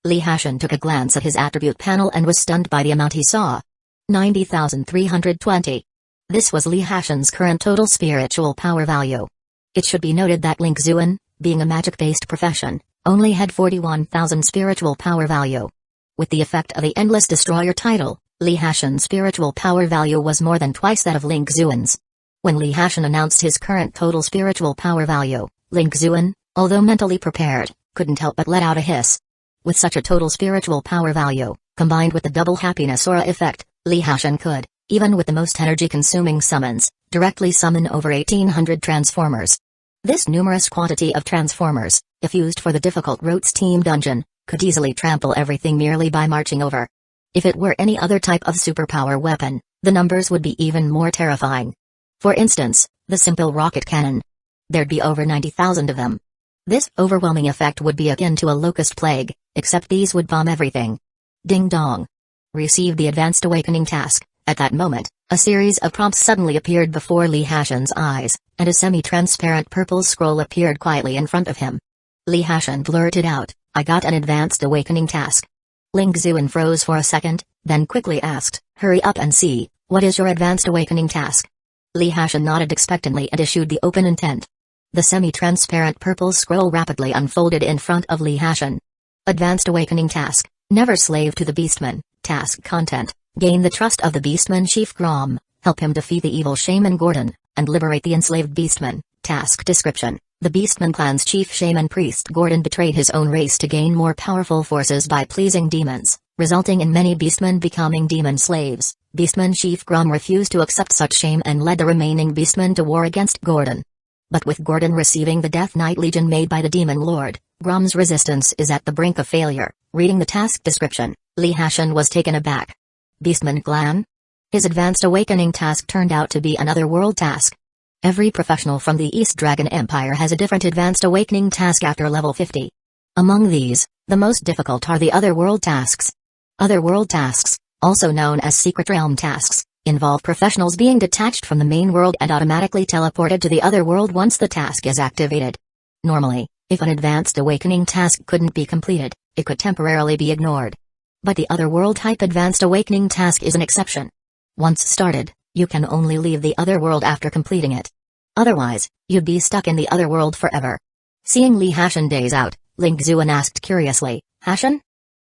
Li Hashan took a glance at his attribute panel and was stunned by the amount he saw. 90,320. This was Li Hashan's current total spiritual power value. It should be noted that Link Zuan, being a magic-based profession, only had 41,000 spiritual power value. With the effect of the Endless Destroyer title, Li Hashan's spiritual power value was more than twice that of Link Zuan's. When Li Hashan announced his current total spiritual power value, Link Zuan, although mentally prepared, couldn't help but let out a hiss. With such a total spiritual power value, combined with the double happiness aura effect, Li Hashan could, even with the most energy-consuming summons, directly summon over 1,800 transformers. This numerous quantity of transformers, if used for the difficult Rote's team dungeon, could easily trample everything merely by marching over. If it were any other type of superpower weapon, the numbers would be even more terrifying. For instance, the simple rocket cannon. There'd be over 90,000 of them. This overwhelming effect would be akin to a locust plague, except these would bomb everything. Ding dong. Receive the Advanced Awakening task. At that moment, a series of prompts suddenly appeared before Li Hashan's eyes, and a semi-transparent purple scroll appeared quietly in front of him. Li Hashan blurted out, "I got an Advanced Awakening task." Link Zuan froze for a second, then quickly asked, "Hurry up and see, what is your Advanced Awakening task?" Li Hashan nodded expectantly and issued the open intent. The semi-transparent purple scroll rapidly unfolded in front of Li Hashan. Advanced Awakening task, never slave to the Beastman. Task content, gain the trust of the Beastman Chief Grom, help him defeat the evil Shaman Gordon, and liberate the enslaved Beastman. Task description, the Beastman clan's chief Shaman Priest Gordon betrayed his own race to gain more powerful forces by pleasing demons, resulting in many Beastmen becoming demon slaves. Beastman Chief Grom refused to accept such shame and led the remaining Beastmen to war against Gordon. But with Gordon receiving the Death Knight Legion made by the Demon Lord, Grom's resistance is at the brink of failure. Reading the task description, Li Hashan was taken aback. Beastman clan? His Advanced Awakening task turned out to be an Otherworld task. Every professional from the East Dragon Empire has a different Advanced Awakening task after level 50. Among these, the most difficult are the Otherworld tasks. Otherworld tasks, also known as Secret Realm tasks, involve professionals being detached from the main world and automatically teleported to the other world once the task is activated. Normally, if an Advanced Awakening task couldn't be completed, it could temporarily be ignored. But the Otherworld type Advanced Awakening task is an exception. Once started, you can only leave the Otherworld after completing it. Otherwise, you'd be stuck in the Otherworld forever. Seeing Li Hashan daze out, Link Zuan asked curiously, "Hashan?"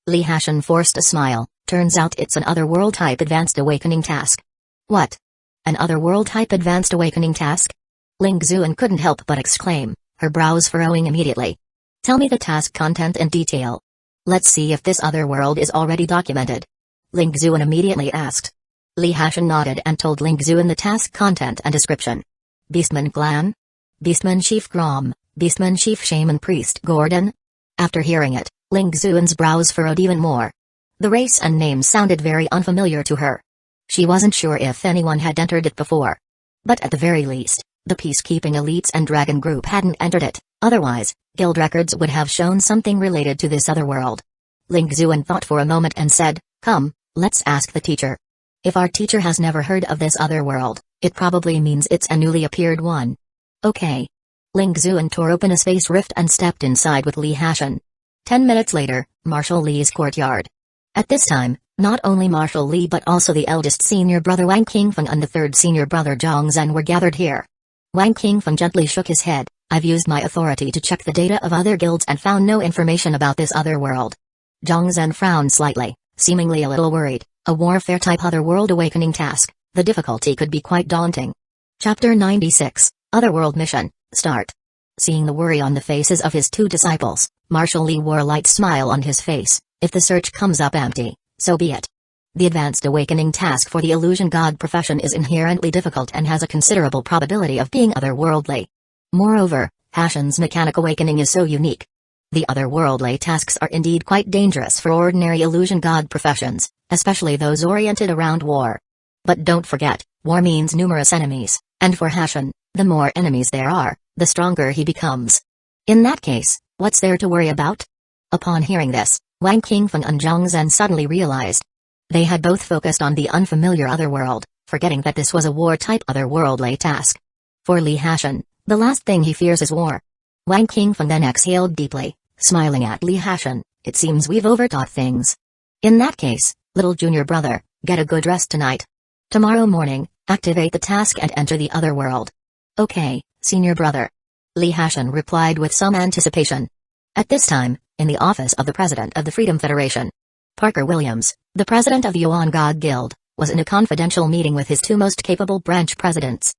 Li Hashan forced a smile. Turns out it's an Otherworld type Advanced Awakening task. What? An Otherworld type Advanced Awakening task? Link Zuan couldn't help but exclaim, her brows furrowing immediately. Tell me the task content in detail. Let's see if this Otherworld is already documented. Link Zuan immediately asked. Li Hashan nodded and told Link Zuan the task content and description. Beastman clan? Beastman Chief Grom, Beastman Chief Shaman Priest Gordon? After hearing it, Link Zuan's brows furrowed even more. The race and name sounded very unfamiliar to her. She wasn't sure if anyone had entered it before. But at the very least, the peacekeeping elites and dragon group hadn't entered it, otherwise, guild records would have shown something related to this Otherworld. Link Zuan thought for a moment and said, "Come, let's ask the teacher. If our teacher has never heard of this Otherworld, it probably means it's a newly appeared one." Okay. Link Zuan tore open a space rift and stepped inside with Li Hashan. 10 minutes later, Marshal Li's courtyard. At this time, not only Marshal Li but also the eldest senior brother Wang Qingfeng and the third senior brother Zhang Zhen were gathered here. Wang Qingfeng gently shook his head. "I've used my authority to check the data of other guilds and found no information about this Otherworld." Zhang Zhen frowned slightly, seemingly a little worried. A warfare-type Otherworld Awakening task, the difficulty could be quite daunting. Chapter 96, Otherworld Mission, Start. Seeing the worry on the faces of his two disciples, Marshal Li wore a light smile on his face. If the search comes up empty, so be it. The Advanced Awakening task for the Illusion God profession is inherently difficult and has a considerable probability of being otherworldly. Moreover, Hashan's Mechanic Awakening is so unique. The otherworldly tasks are indeed quite dangerous for ordinary Illusion God professions, especially those oriented around war. But don't forget, war means numerous enemies, and for Hashan, the more enemies there are, the stronger he becomes. In that case, what's there to worry about? Upon hearing this, Wang Qingfeng and Zhang Zhen suddenly realized. They had both focused on the unfamiliar Otherworld, forgetting that this was a war-type otherworldly task. For Li Hashan, the last thing he fears is war. Wang Qingfeng then exhaled deeply, smiling at Li Hashan. It seems we've overtaught things. In that case, little junior brother, get a good rest tonight. Tomorrow morning, activate the task and enter the other world. Okay, senior brother. Lee Hashin replied with some anticipation. At this time, in the office of the president of the Freedom Federation, Parker Williams, the president of the Yuan God Guild, was in a confidential meeting with his two most capable branch presidents.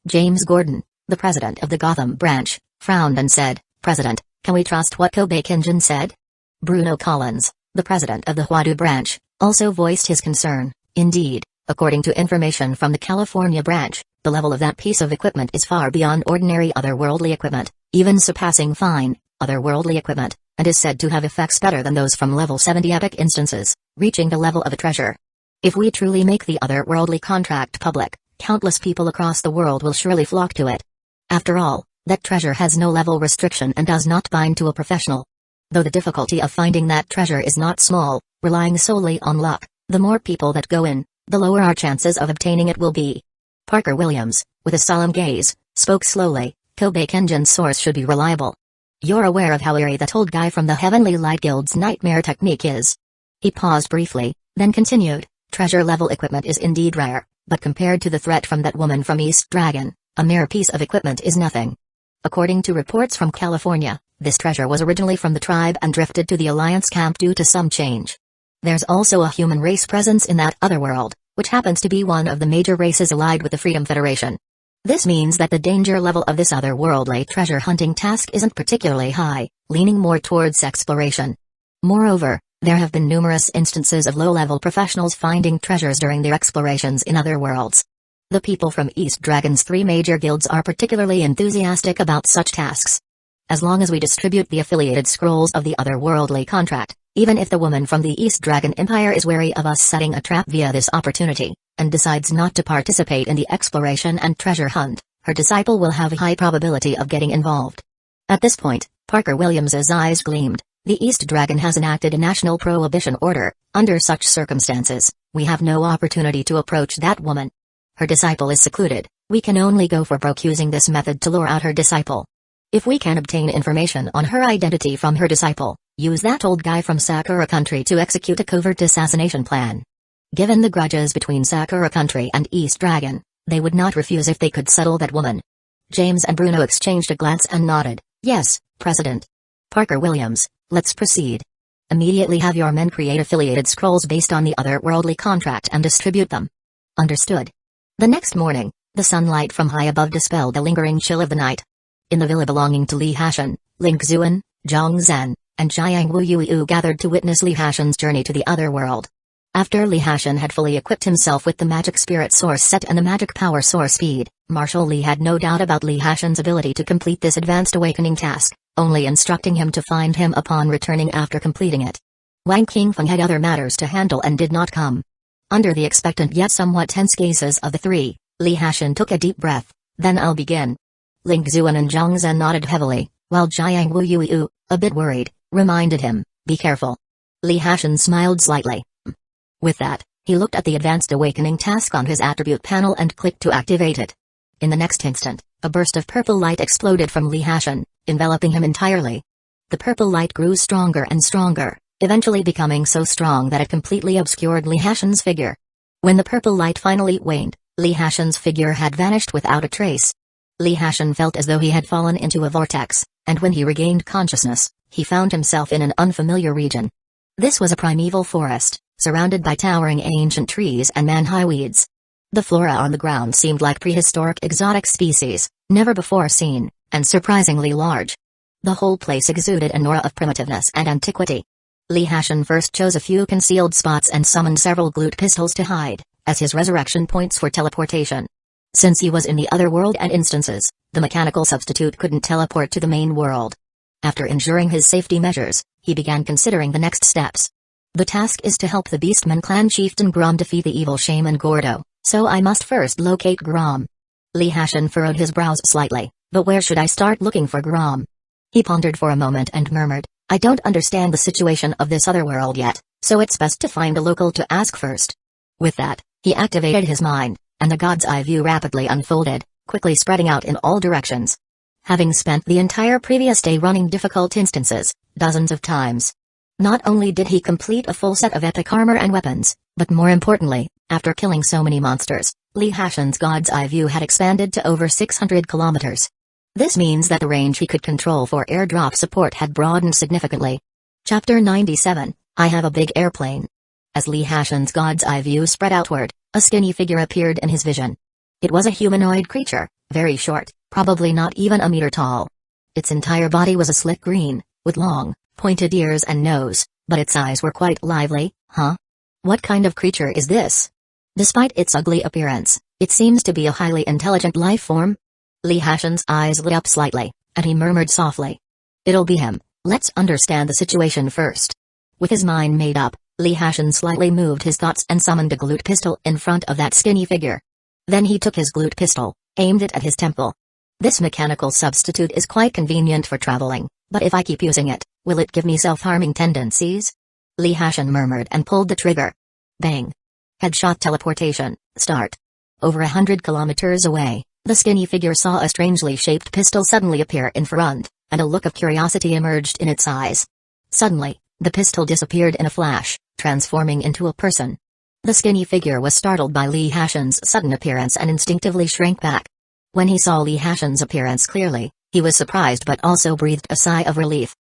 James Gordon, the president of the Gotham branch, frowned and said, "President, can we trust what Kobe Kinjin said?" Bruno Collins, the president of the Huadu branch, also voiced his concern. Indeed, according to information from the California branch, the level of that piece of equipment is far beyond ordinary otherworldly equipment, even surpassing fine, otherworldly equipment, and is said to have effects better than those from level 70 epic instances, reaching the level of a treasure. If we truly make the otherworldly contract public, countless people across the world will surely flock to it. After all, that treasure has no level restriction and does not bind to a professional. Though the difficulty of finding that treasure is not small, relying solely on luck, the more people that go in, the lower our chances of obtaining it will be. Parker Williams, with a solemn gaze, spoke slowly. Kobe Kenjin's source should be reliable. You're aware of how eerie that old guy from the Heavenly Light Guild's nightmare technique is. He paused briefly, then continued, treasure-level equipment is indeed rare, but compared to the threat from that woman from East Dragon, a mere piece of equipment is nothing. According to reports from California, this treasure was originally from the tribe and drifted to the Alliance camp due to some change. There's also a human race presence in that other world, which happens to be one of the major races allied with the Freedom Federation. This means that the danger level of this otherworldly treasure hunting task isn't particularly high, leaning more towards exploration. Moreover, there have been numerous instances of low-level professionals finding treasures during their explorations in other worlds. The people from East Dragon's three major guilds are particularly enthusiastic about such tasks. As long as we distribute the affiliated scrolls of the otherworldly contract, even if the woman from the East Dragon Empire is wary of us setting a trap via this opportunity, and decides not to participate in the exploration and treasure hunt, her disciple will have a high probability of getting involved. At this point, Parker Williams's eyes gleamed. The East Dragon has enacted a national prohibition order. Under such circumstances, we have no opportunity to approach that woman. Her disciple is secluded. We can only go for broke using this method to lure out her disciple. If we can obtain information on her identity from her disciple, use that old guy from Sakura Country to execute a covert assassination plan. Given the grudges between Sakura Country and East Dragon, they would not refuse if they could settle that woman. James and Bruno exchanged a glance and nodded. Yes, President. Parker Williams, let's proceed. Immediately have your men create affiliated scrolls based on the otherworldly contract and distribute them. Understood. The next morning, the sunlight from high above dispelled the lingering chill of the night. In the villa belonging to Lee Hashin, Ling Xuan, Zhang Zhen, and Jiang Wuyu gathered to witness Lee Hashin's journey to the other world. After Lee Hashin had fully equipped himself with the magic spirit source set and the magic power source speed, Marshal Lee had no doubt about Lee Hashin's ability to complete this advanced awakening task, only instructing him to find him upon returning after completing it. Wang Qingfeng had other matters to handle and did not come. Under the expectant yet somewhat tense gazes of the three, Lee Hashin took a deep breath. Then I'll begin. Ling Xuan and Zhang Zhen nodded heavily, while Jiang Wuyu, a bit worried, reminded him, be careful. Lee Hashin smiled slightly. With that, he looked at the advanced awakening task on his attribute panel and clicked to activate it. In the next instant, a burst of purple light exploded from Lee Hashin, enveloping him entirely. The purple light grew stronger and stronger, eventually becoming so strong that it completely obscured Lee Hashin's figure. When the purple light finally waned, Lee Hashin's figure had vanished without a trace. Lee Hashin felt as though he had fallen into a vortex, and when he regained consciousness, he found himself in an unfamiliar region. This was a primeval forest, surrounded by towering ancient trees and man-high weeds. The flora on the ground seemed like prehistoric exotic species, never before seen, and surprisingly large. The whole place exuded an aura of primitiveness and antiquity. Lee Hashin first chose a few concealed spots and summoned several glute pistols to hide, as his resurrection points for teleportation. Since he was in the other world and instances, the mechanical substitute couldn't teleport to the main world. After ensuring his safety measures, he began considering the next steps. The task is to help the Beastman clan chieftain Grom defeat the evil shaman Gordo, so I must first locate Grom. Lee Hashin furrowed his brows slightly, but where should I start looking for Grom? He pondered for a moment and murmured, I don't understand the situation of this other world yet, so it's best to find a local to ask first. With that, he activated his mind, and the god's eye view rapidly unfolded, quickly spreading out in all directions. Having spent the entire previous day running difficult instances, dozens of times, Not only did he complete a full set of epic armor and weapons, but more importantly, after killing so many monsters, Li Hashan's God's Eye view had expanded to over 600 kilometers. This means that the range he could control for airdrop support had broadened significantly. Chapter 97, I Have a Big Airplane. As Li Hashan's God's Eye view spread outward, a skinny figure appeared in his vision. It was a humanoid creature, very short, probably not even a meter tall. Its entire body was a slick green, with long, pointed ears and nose, but its eyes were quite lively. Huh? What kind of creature is this? Despite its ugly appearance, it seems to be a highly intelligent life form. Li Hashan's eyes lit up slightly, and he murmured softly. It'll be him, let's understand the situation first. With his mind made up, Li Hashan slightly moved his thoughts and summoned a glute pistol in front of that skinny figure. Then he took his glute pistol, aimed it at his temple. This mechanical substitute is quite convenient for traveling, but if I keep using it, will it give me self-harming tendencies? Li Hashan murmured and pulled the trigger. Bang. Headshot teleportation, start. Over 100 kilometers away, the skinny figure saw a strangely shaped pistol suddenly appear in front, and a look of curiosity emerged in its eyes. Suddenly, the pistol disappeared in a flash, transforming into a person. The skinny figure was startled by Li Hashan's sudden appearance and instinctively shrank back. When he saw Li Hashan's appearance clearly, he was surprised but also breathed a sigh of relief.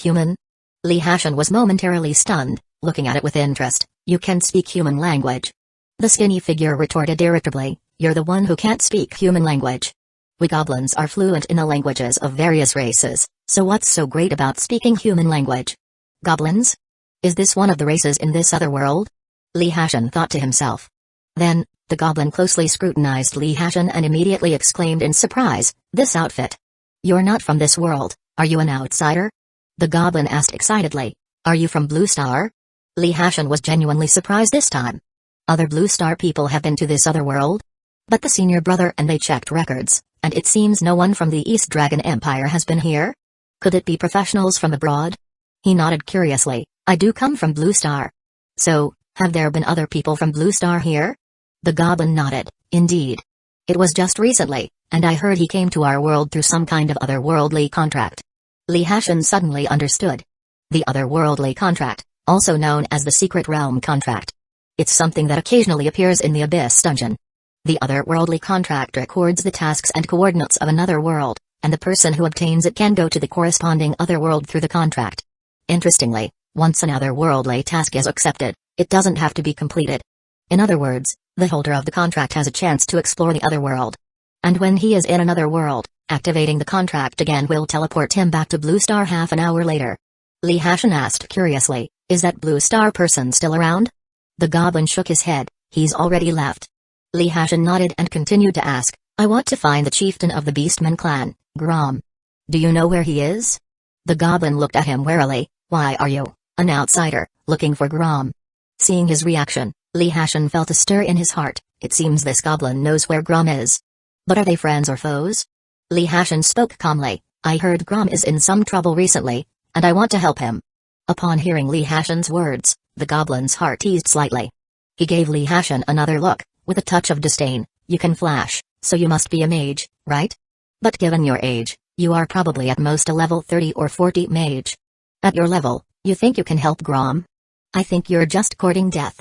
Human? Li Hashan was momentarily stunned, looking at it with interest. You can speak human language. The skinny figure retorted irritably, you're the one who can't speak human language. We goblins are fluent in the languages of various races, so what's so great about speaking human language? Goblins? Is this one of the races in this other world? Li Hashan thought to himself. Then, the goblin closely scrutinized Li Hashan and immediately exclaimed in surprise, this outfit. You're not from this world, are you an outsider? The goblin asked excitedly, are you from Blue Star? Li Hashan was genuinely surprised this time. Other Blue Star people have been to this other world? But the senior brother and they checked records, and it seems no one from the East Dragon Empire has been here? Could it be professionals from abroad? He nodded curiously, I do come from Blue Star. So, have there been other people from Blue Star here? The goblin nodded, indeed. It was just recently, and I heard he came to our world through some kind of otherworldly contract. Li Hashan suddenly understood. The otherworldly contract, also known as the Secret Realm contract. It's something that occasionally appears in the Abyss dungeon. The otherworldly contract records the tasks and coordinates of another world, and the person who obtains it can go to the corresponding otherworld through the contract. Interestingly, once an otherworldly task is accepted, it doesn't have to be completed. In other words, the holder of the contract has a chance to explore the otherworld. And when he is in another world, activating the contract again will teleport him back to Blue Star half an hour later. Li Hashan asked curiously, is that Blue Star person still around? The goblin shook his head, he's already left. Li Hashan nodded and continued to ask, I want to find the chieftain of the Beastman clan, Grom. Do you know where he is? The goblin looked at him warily, why are you, an outsider, looking for Grom? Seeing his reaction, Li Hashan felt a stir in his heart, it seems this goblin knows where Grom is. But are they friends or foes? Li Hashan spoke calmly, I heard Grom is in some trouble recently, and I want to help him. Upon hearing Li Hashan's words, the goblin's heart eased slightly. He gave Li Hashan another look, with a touch of disdain, you can flash, so you must be a mage, right? But given your age, you are probably at most a level 30 or 40 mage. At your level, you think you can help Grom? I think you're just courting death.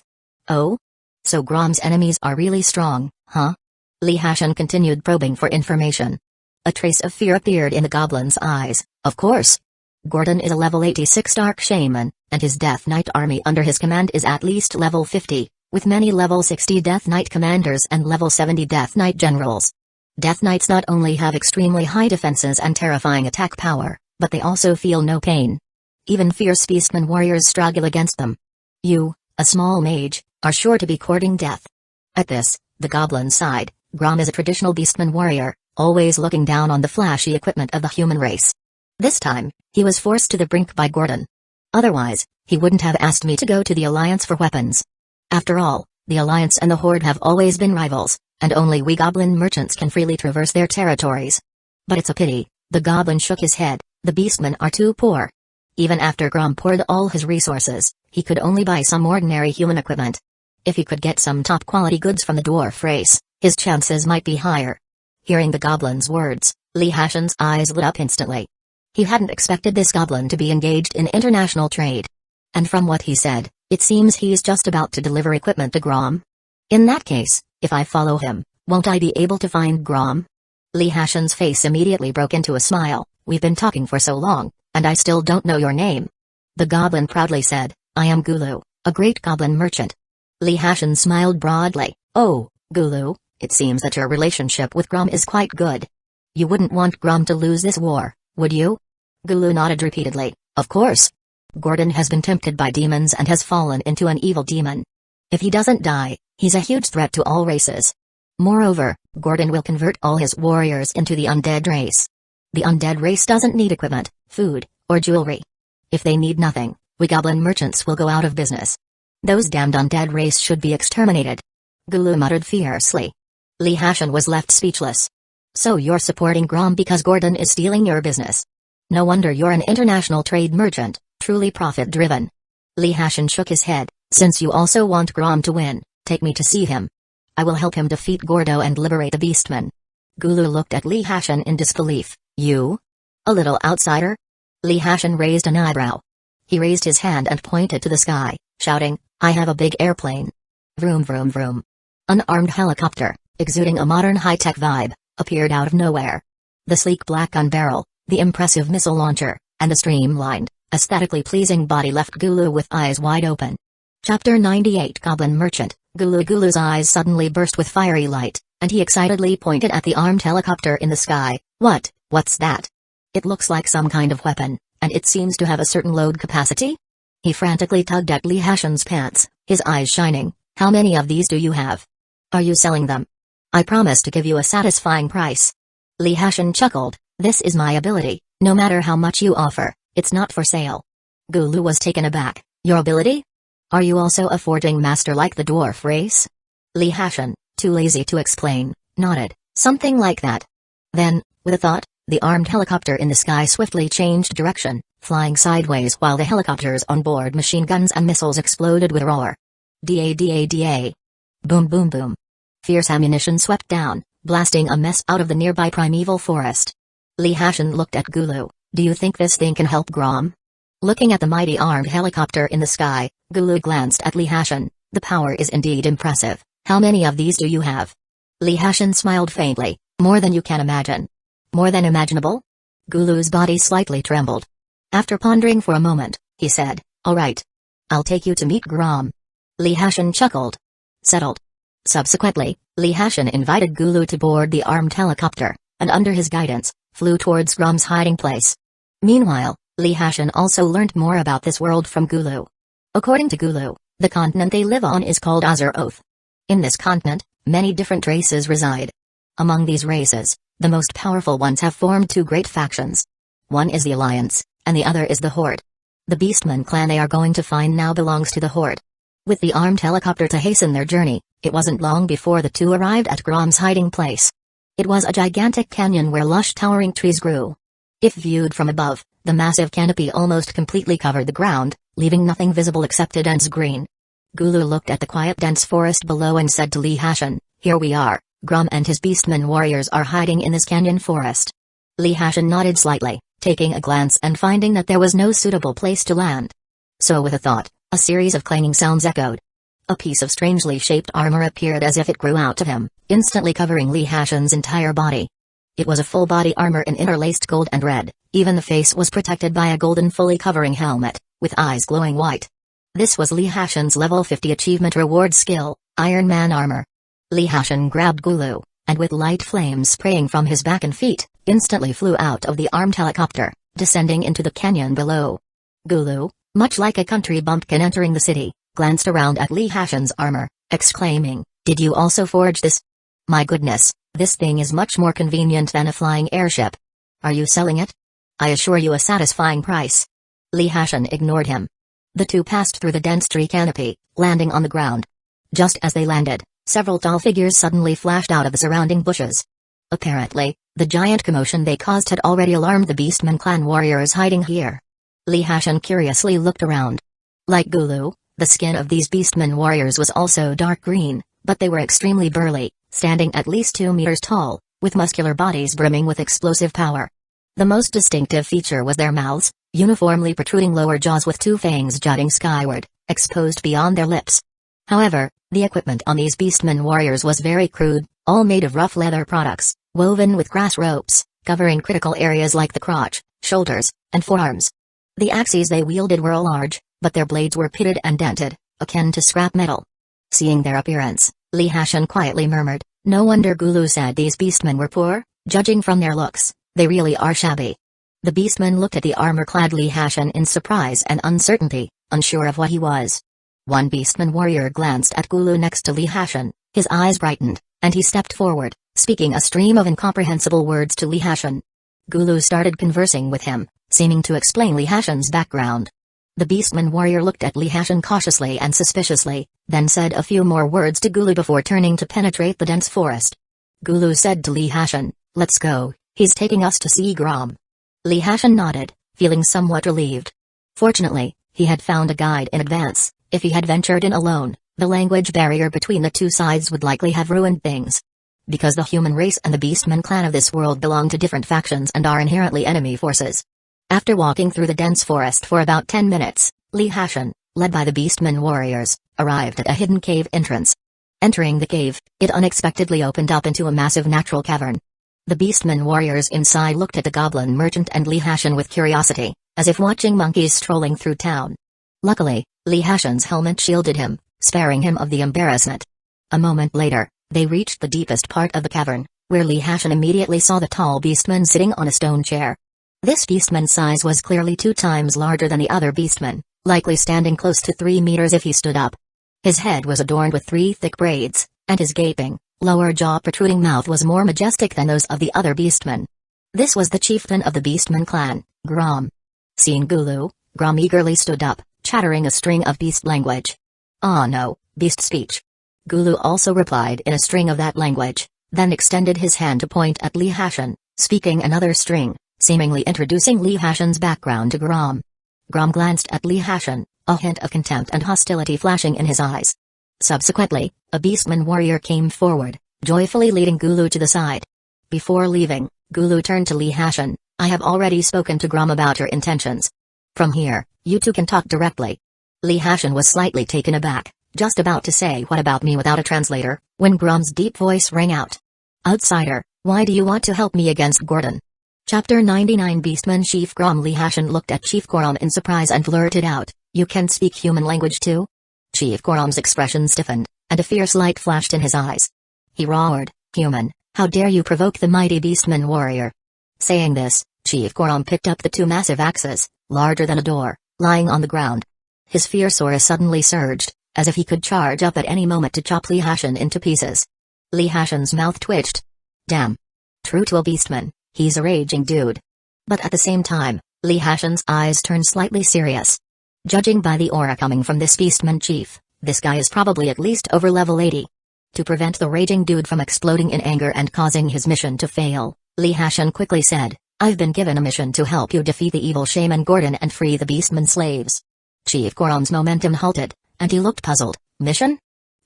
Oh? So Grom's enemies are really strong, huh? Li Hashan continued probing for information. A trace of fear appeared in the goblin's eyes, of course. Gordon is a level 86 Dark Shaman, and his Death Knight army under his command is at least level 50, with many level 60 Death Knight commanders and level 70 Death Knight generals. Death Knights not only have extremely high defenses and terrifying attack power, but they also feel no pain. Even fierce beastman warriors struggle against them. You, a small mage, are sure to be courting death. At this, the goblin sighed. Grom is a traditional beastman warrior, always looking down on the flashy equipment of the human race. This time, he was forced to the brink by Gordon. Otherwise, he wouldn't have asked me to go to the Alliance for weapons. After all, the Alliance and the Horde have always been rivals, and only we goblin merchants can freely traverse their territories. But it's a pity, the goblin shook his head, the beastmen are too poor. Even after Grom poured all his resources, he could only buy some ordinary human equipment. If he could get some top-quality goods from the dwarf race, his chances might be higher. Hearing the goblin's words, Li Hashan's eyes lit up instantly. He hadn't expected this goblin to be engaged in international trade. And from what he said, it seems he's just about to deliver equipment to Grom. In that case, if I follow him, won't I be able to find Grom? Li Hashan's face immediately broke into a smile. We've been talking for so long, and I still don't know your name. The goblin proudly said, I am Gulu, a great goblin merchant. Li Hashan smiled broadly. Oh, Gulu, it seems that your relationship with Grom is quite good. You wouldn't want Grom to lose this war, would you? Gulu nodded repeatedly. Of course. Gordon has been tempted by demons and has fallen into an evil demon. If he doesn't die, he's a huge threat to all races. Moreover, Gordon will convert all his warriors into the undead race. The undead race doesn't need equipment, food, or jewelry. If they need nothing, we goblin merchants will go out of business. Those damned undead race should be exterminated. Gulu muttered fiercely. Li Hashan was left speechless. So you're supporting Grom because Gordon is stealing your business. No wonder you're an international trade merchant, truly profit-driven. Li Hashan shook his head. Since you also want Grom to win, take me to see him. I will help him defeat Gordo and liberate the Beastmen. Gulu looked at Li Hashan in disbelief. You? A little outsider? Li Hashan raised an eyebrow. He raised his hand and pointed to the sky, shouting, I have a big airplane. Vroom vroom vroom. An armed helicopter, exuding a modern high-tech vibe, appeared out of nowhere. The sleek black gun barrel, the impressive missile launcher, and the streamlined, aesthetically pleasing body left Gulu with eyes wide open. Chapter 98 Goblin Merchant. Gulu's eyes suddenly burst with fiery light, and he excitedly pointed at the armed helicopter in the sky. What's that? It looks like some kind of weapon, and it seems to have a certain load capacity? He frantically tugged at Li Hashan's pants, his eyes shining. How many of these do you have? Are you selling them? I promise to give you a satisfying price. Li Hashan chuckled. This is my ability, no matter how much you offer, it's not for sale. Gulu was taken aback. Your ability? Are you also a forging master like the dwarf race? Li Hashan, too lazy to explain, nodded. Something like that. Then, with a thought, the armed helicopter in the sky swiftly changed direction, flying sideways while the helicopters on board machine guns and missiles exploded with a roar. Da. Boom boom boom. Fierce ammunition swept down, blasting a mess out of the nearby primeval forest. Li Hashan looked at Gulu. Do you think this thing can help Grom? Looking at the mighty armed helicopter in the sky, Gulu glanced at Li Hashan. The power is indeed impressive. How many of these do you have? Li Hashan smiled faintly. More than you can imagine. More than imaginable? Gulu's body slightly trembled. After pondering for a moment, he said, all right. I'll take you to meet Grom. Li Hashan chuckled. Settled. Subsequently, Li Hashan invited Gulu to board the armed helicopter, and under his guidance, flew towards Grom's hiding place. Meanwhile, Li Hashan also learned more about this world from Gulu. According to Gulu, the continent they live on is called Azeroth. In this continent, many different races reside. Among these races, the most powerful ones have formed two great factions. One is the Alliance, and the other is the Horde. The Beastman clan they are going to find now belongs to the Horde. With the armed helicopter to hasten their journey, it wasn't long before the two arrived at Grom's hiding place. It was a gigantic canyon where lush towering trees grew. If viewed from above, the massive canopy almost completely covered the ground, leaving nothing visible except a dense green. Gulu looked at the quiet dense forest below and said to Li Hashan, here we are, Grom and his beastmen warriors are hiding in this canyon forest. Li Hashan nodded slightly, taking a glance and finding that there was no suitable place to land. So with a thought, a series of clanging sounds echoed. A piece of strangely shaped armor appeared as if it grew out of him, instantly covering Li Hashan's entire body. It was a full-body armor in interlaced gold and red, even the face was protected by a golden fully covering helmet, with eyes glowing white. This was Li Hashan's level 50 achievement reward skill, Iron Man armor. Li Hashan grabbed Gulu, and with light flames spraying from his back and feet, instantly flew out of the armed helicopter, descending into the canyon below. Gulu, much like a country bumpkin entering the city, glanced around at Li Hashan's armor, exclaiming, did you also forge this? My goodness, this thing is much more convenient than a flying airship. Are you selling it? I assure you a satisfying price. Li Hashan ignored him. The two passed through the dense tree canopy, landing on the ground. Just as they landed, several tall figures suddenly flashed out of the surrounding bushes. Apparently, the giant commotion they caused had already alarmed the Beastman clan warriors hiding here. Li Hashan curiously looked around. Like Gulu, the skin of these Beastman warriors was also dark green, but they were extremely burly, standing at least 2 meters tall, with muscular bodies brimming with explosive power. The most distinctive feature was their mouths, uniformly protruding lower jaws with two fangs jutting skyward, exposed beyond their lips. However, the equipment on these beastmen warriors was very crude, all made of rough leather products, woven with grass ropes, covering critical areas like the crotch, shoulders, and forearms. The axes they wielded were large, but their blades were pitted and dented, akin to scrap metal. Seeing their appearance, Li Hashan quietly murmured, "No wonder Gulu said these beastmen were poor, judging from their looks, they really are shabby." The beastmen looked at the armor-clad Li Hashan in surprise and uncertainty, unsure of what he was. One beastman warrior glanced at Gulu next to Li Hashan, his eyes brightened, and he stepped forward, speaking a stream of incomprehensible words to Li Hashan. Gulu started conversing with him, seeming to explain Li Hashan's background. The beastman warrior looked at Li Hashan cautiously and suspiciously, then said a few more words to Gulu before turning to penetrate the dense forest. Gulu said to Li Hashan, "Let's go, he's taking us to see Grom." Li Hashan nodded, feeling somewhat relieved. Fortunately, he had found a guide in advance. If he had ventured in alone, the language barrier between the two sides would likely have ruined things. Because the human race and the beastmen clan of this world belong to different factions and are inherently enemy forces. After walking through the dense forest for about 10 minutes, Li Hashan, led by the beastmen warriors, arrived at a hidden cave entrance. Entering the cave, it unexpectedly opened up into a massive natural cavern. The beastmen warriors inside looked at the goblin merchant and Li Hashan with curiosity, as if watching monkeys strolling through town. Luckily, Li Hashan's helmet shielded him, sparing him of the embarrassment. A moment later, they reached the deepest part of the cavern, where Li Hashan immediately saw the tall beastman sitting on a stone chair. This beastman's size was clearly 2 times larger than the other beastmen, likely standing close to 3 meters if he stood up. His head was adorned with 3 thick braids, and his gaping, lower jaw protruding mouth was more majestic than those of the other beastmen. This was the chieftain of the beastman clan, Grom. Seeing Gulu, Grom eagerly stood up, chattering a string of beast language. "Ah no, beast speech." Gulu also replied in a string of that language, then extended his hand to point at Li Hashan, speaking another string, seemingly introducing Li Hashan's background to Grom. Grom glanced at Li Hashan, a hint of contempt and hostility flashing in his eyes. Subsequently, a beastman warrior came forward, joyfully leading Gulu to the side. Before leaving, Gulu turned to Li Hashan, "I have already spoken to Grom about your intentions. From here, you two can talk directly." Li Hashan was slightly taken aback, just about to say "What about me" without a translator, when Grom's deep voice rang out. "Outsider, why do you want to help me against Gordon?" Chapter 99 Beastman Chief Grom. Li Hashan looked at Chief Grom in surprise and blurted out, "You can speak human language too?" Chief Grom's expression stiffened, and a fierce light flashed in his eyes. He roared, "Human, how dare you provoke the mighty beastman warrior?" Saying this, Chief Grom picked up the 2 massive axes, larger than a door, lying on the ground. His fierce aura suddenly surged, as if he could charge up at any moment to chop Li Hashan into pieces. Li Hashan's mouth twitched. Damn. True to a beastman, he's a raging dude. But at the same time, Li Hashan's eyes turned slightly serious. Judging by the aura coming from this beastman chief, this guy is probably at least over level 80. To prevent the raging dude from exploding in anger and causing his mission to fail, Li Hashan quickly said, "I've been given a mission to help you defeat the evil shaman Gordon and free the beastman slaves." Chief Grom's momentum halted, and he looked puzzled. "Mission?"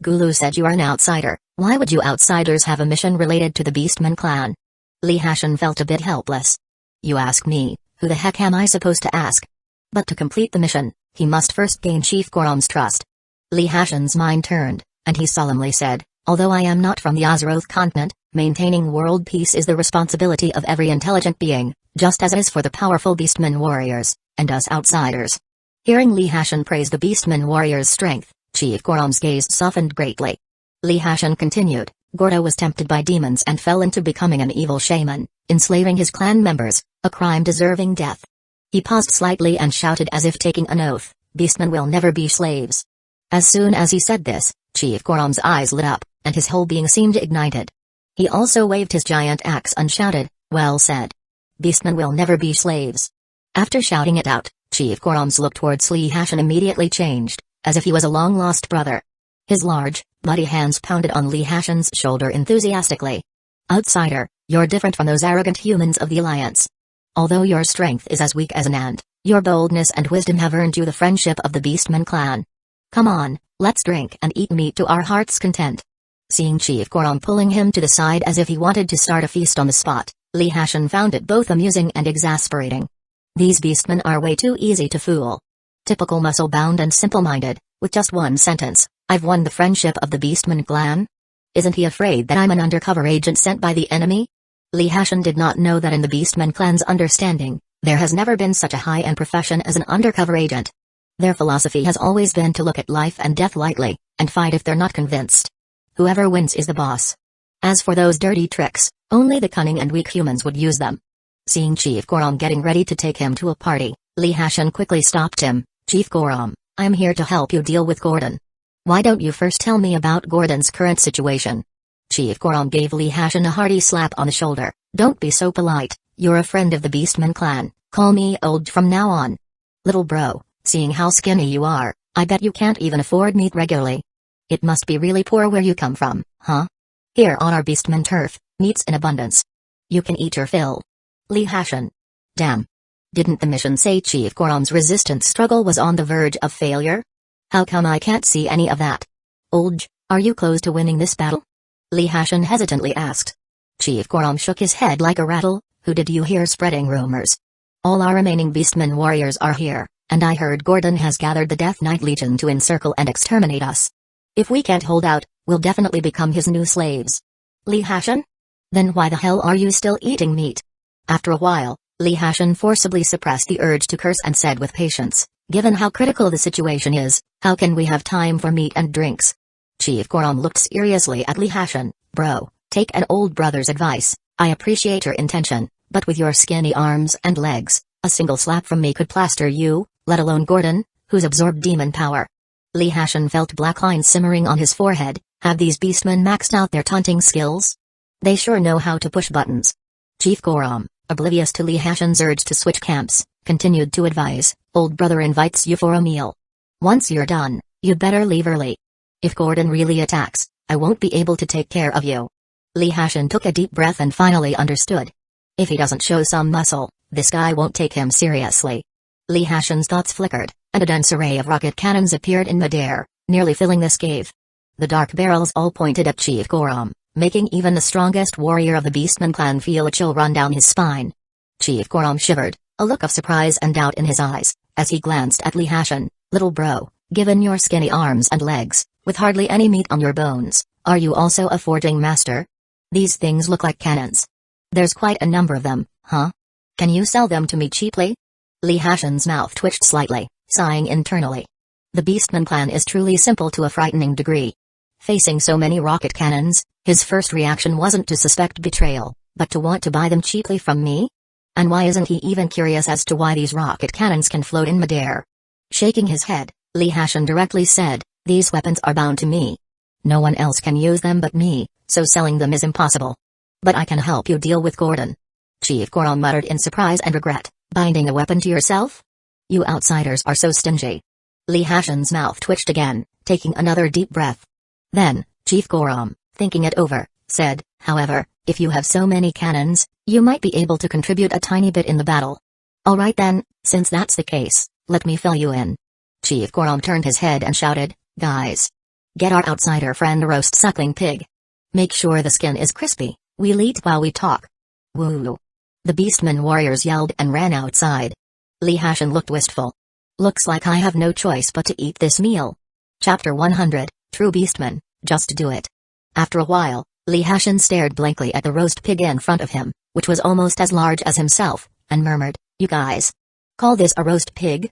Gulu said you are an outsider. Why would you outsiders have a mission related to the beastman clan? Li Hashan felt a bit helpless. You ask me, who the heck am I supposed to ask? But to complete the mission, he must first gain Chief Grom's trust. Li Hashan's mind turned, and he solemnly said, "Although I am not from the Azeroth continent, maintaining world peace is the responsibility of every intelligent being, just as it is for the powerful beastmen warriors, and us outsiders." Hearing Li Hashan praise the beastmen warriors' strength, Chief Grom's gaze softened greatly. Li Hashan continued, "Gordo was tempted by demons and fell into becoming an evil shaman, enslaving his clan members, a crime deserving death." He paused slightly and shouted as if taking an oath, "Beastmen will never be slaves." As soon as he said this, Chief Grom's eyes lit up, and his whole being seemed ignited. He also waved his giant axe and shouted, "Well said. Beastmen will never be slaves." After shouting it out, Chief Grom's look towards Li Hashan immediately changed, as if he was a long-lost brother. His large, muddy hands pounded on Li Hashan's shoulder enthusiastically. "Outsider, you're different from those arrogant humans of the Alliance. Although your strength is as weak as an ant, your boldness and wisdom have earned you the friendship of the Beastman clan. Come on, let's drink and eat meat to our heart's content." Seeing Chief Grom pulling him to the side as if he wanted to start a feast on the spot, Li Hashan found it both amusing and exasperating. These beastmen are way too easy to fool. Typical muscle-bound and simple-minded, with just one sentence, "I've won the friendship of the beastman clan." Isn't he afraid that I'm an undercover agent sent by the enemy? Lee Hashin did not know that in the beastman clan's understanding, there has never been such a high-end profession as an undercover agent. Their philosophy has always been to look at life and death lightly, and fight if they're not convinced. Whoever wins is the boss. As for those dirty tricks, only the cunning and weak humans would use them. Seeing Chief Gorom getting ready to take him to a party, Lee Hashin quickly stopped him. "Chief Gorom, I'm here to help you deal with Gordon. Why don't you first tell me about Gordon's current situation?" Chief Gorom gave Lee Hashin a hearty slap on the shoulder. "Don't be so polite, you're a friend of the Beastman clan, call me old from now on. Little bro, seeing how skinny you are, I bet you can't even afford meat regularly. It must be really poor where you come from, huh? Here on our Beastman turf, meat's in abundance. You can eat your fill." Lee Hashin. Damn. Didn't the mission say Chief Gorom's resistance struggle was on the verge of failure? How come I can't see any of that? "Olj, are you close to winning this battle?" Lee Hashin hesitantly asked. Chief Gorom shook his head like a rattle. "Who did you hear spreading rumors? All our remaining Beastman warriors are here, and I heard Gordon has gathered the Death Knight Legion to encircle and exterminate us. If we can't hold out, we'll definitely become his new slaves." Lee Hashin? Then why the hell are you still eating meat? After a while, Lee Hashin forcibly suppressed the urge to curse and said with patience, "Given how critical the situation is, how can we have time for meat and drinks?" Chief Gorom looked seriously at Lee Hashin. "Bro, take an old brother's advice. I appreciate your intention, but with your skinny arms and legs, a single slap from me could plaster you, let alone Gordon, who's absorbed demon power." Lee Hashin felt black lines simmering on his forehead. Have these beastmen maxed out their taunting skills? They sure know how to push buttons. Chief Gorom, oblivious to Lee Hashin's urge to switch camps, continued to advise, "Old brother invites you for a meal. Once you're done, you'd better leave early. If Gordon really attacks, I won't be able to take care of you." Lee Hashin took a deep breath and finally understood. If he doesn't show some muscle, this guy won't take him seriously. Lee Hashin's thoughts flickered, and a dense array of rocket cannons appeared in midair, nearly filling this cave. The dark barrels all pointed at Chief Gorom, making even the strongest warrior of the Beastman clan feel a chill run down his spine. Chief Gorom shivered, a look of surprise and doubt in his eyes, as he glanced at Lee Hashin. "Little bro, given your skinny arms and legs, with hardly any meat on your bones, are you also a forging master? These things look like cannons. There's quite a number of them, huh? Can you sell them to me cheaply?" Lee Hashin's mouth twitched slightly, sighing internally. The Beastman clan is truly simple to a frightening degree. Facing so many rocket cannons, his first reaction wasn't to suspect betrayal, but to want to buy them cheaply from me? And why isn't he even curious as to why these rocket cannons can float in midair? Shaking his head, Lee Hashin directly said, "These weapons are bound to me. No one else can use them but me, so selling them is impossible. But I can help you deal with Gordon." Chief Gorom muttered in surprise and regret, "Binding a weapon to yourself? You outsiders are so stingy." Lee Hashin's mouth twitched again, taking another deep breath. Then, Chief Gorom, thinking it over, said, "However, if you have so many cannons, you might be able to contribute a tiny bit in the battle. Alright then, since that's the case, let me fill you in." Chief Gorom turned his head and shouted, "Guys! Get our outsider friend a roast suckling pig. Make sure the skin is crispy, we'll eat while we talk." Woo! The Beastman warriors yelled and ran outside. Lee Hashin looked wistful. "Looks like I have no choice but to eat this meal." Chapter 100, True Beastman, Just Do It. After a while, Lee Hashin stared blankly at the roast pig in front of him, which was almost as large as himself, and murmured, "You guys call this a roast pig?"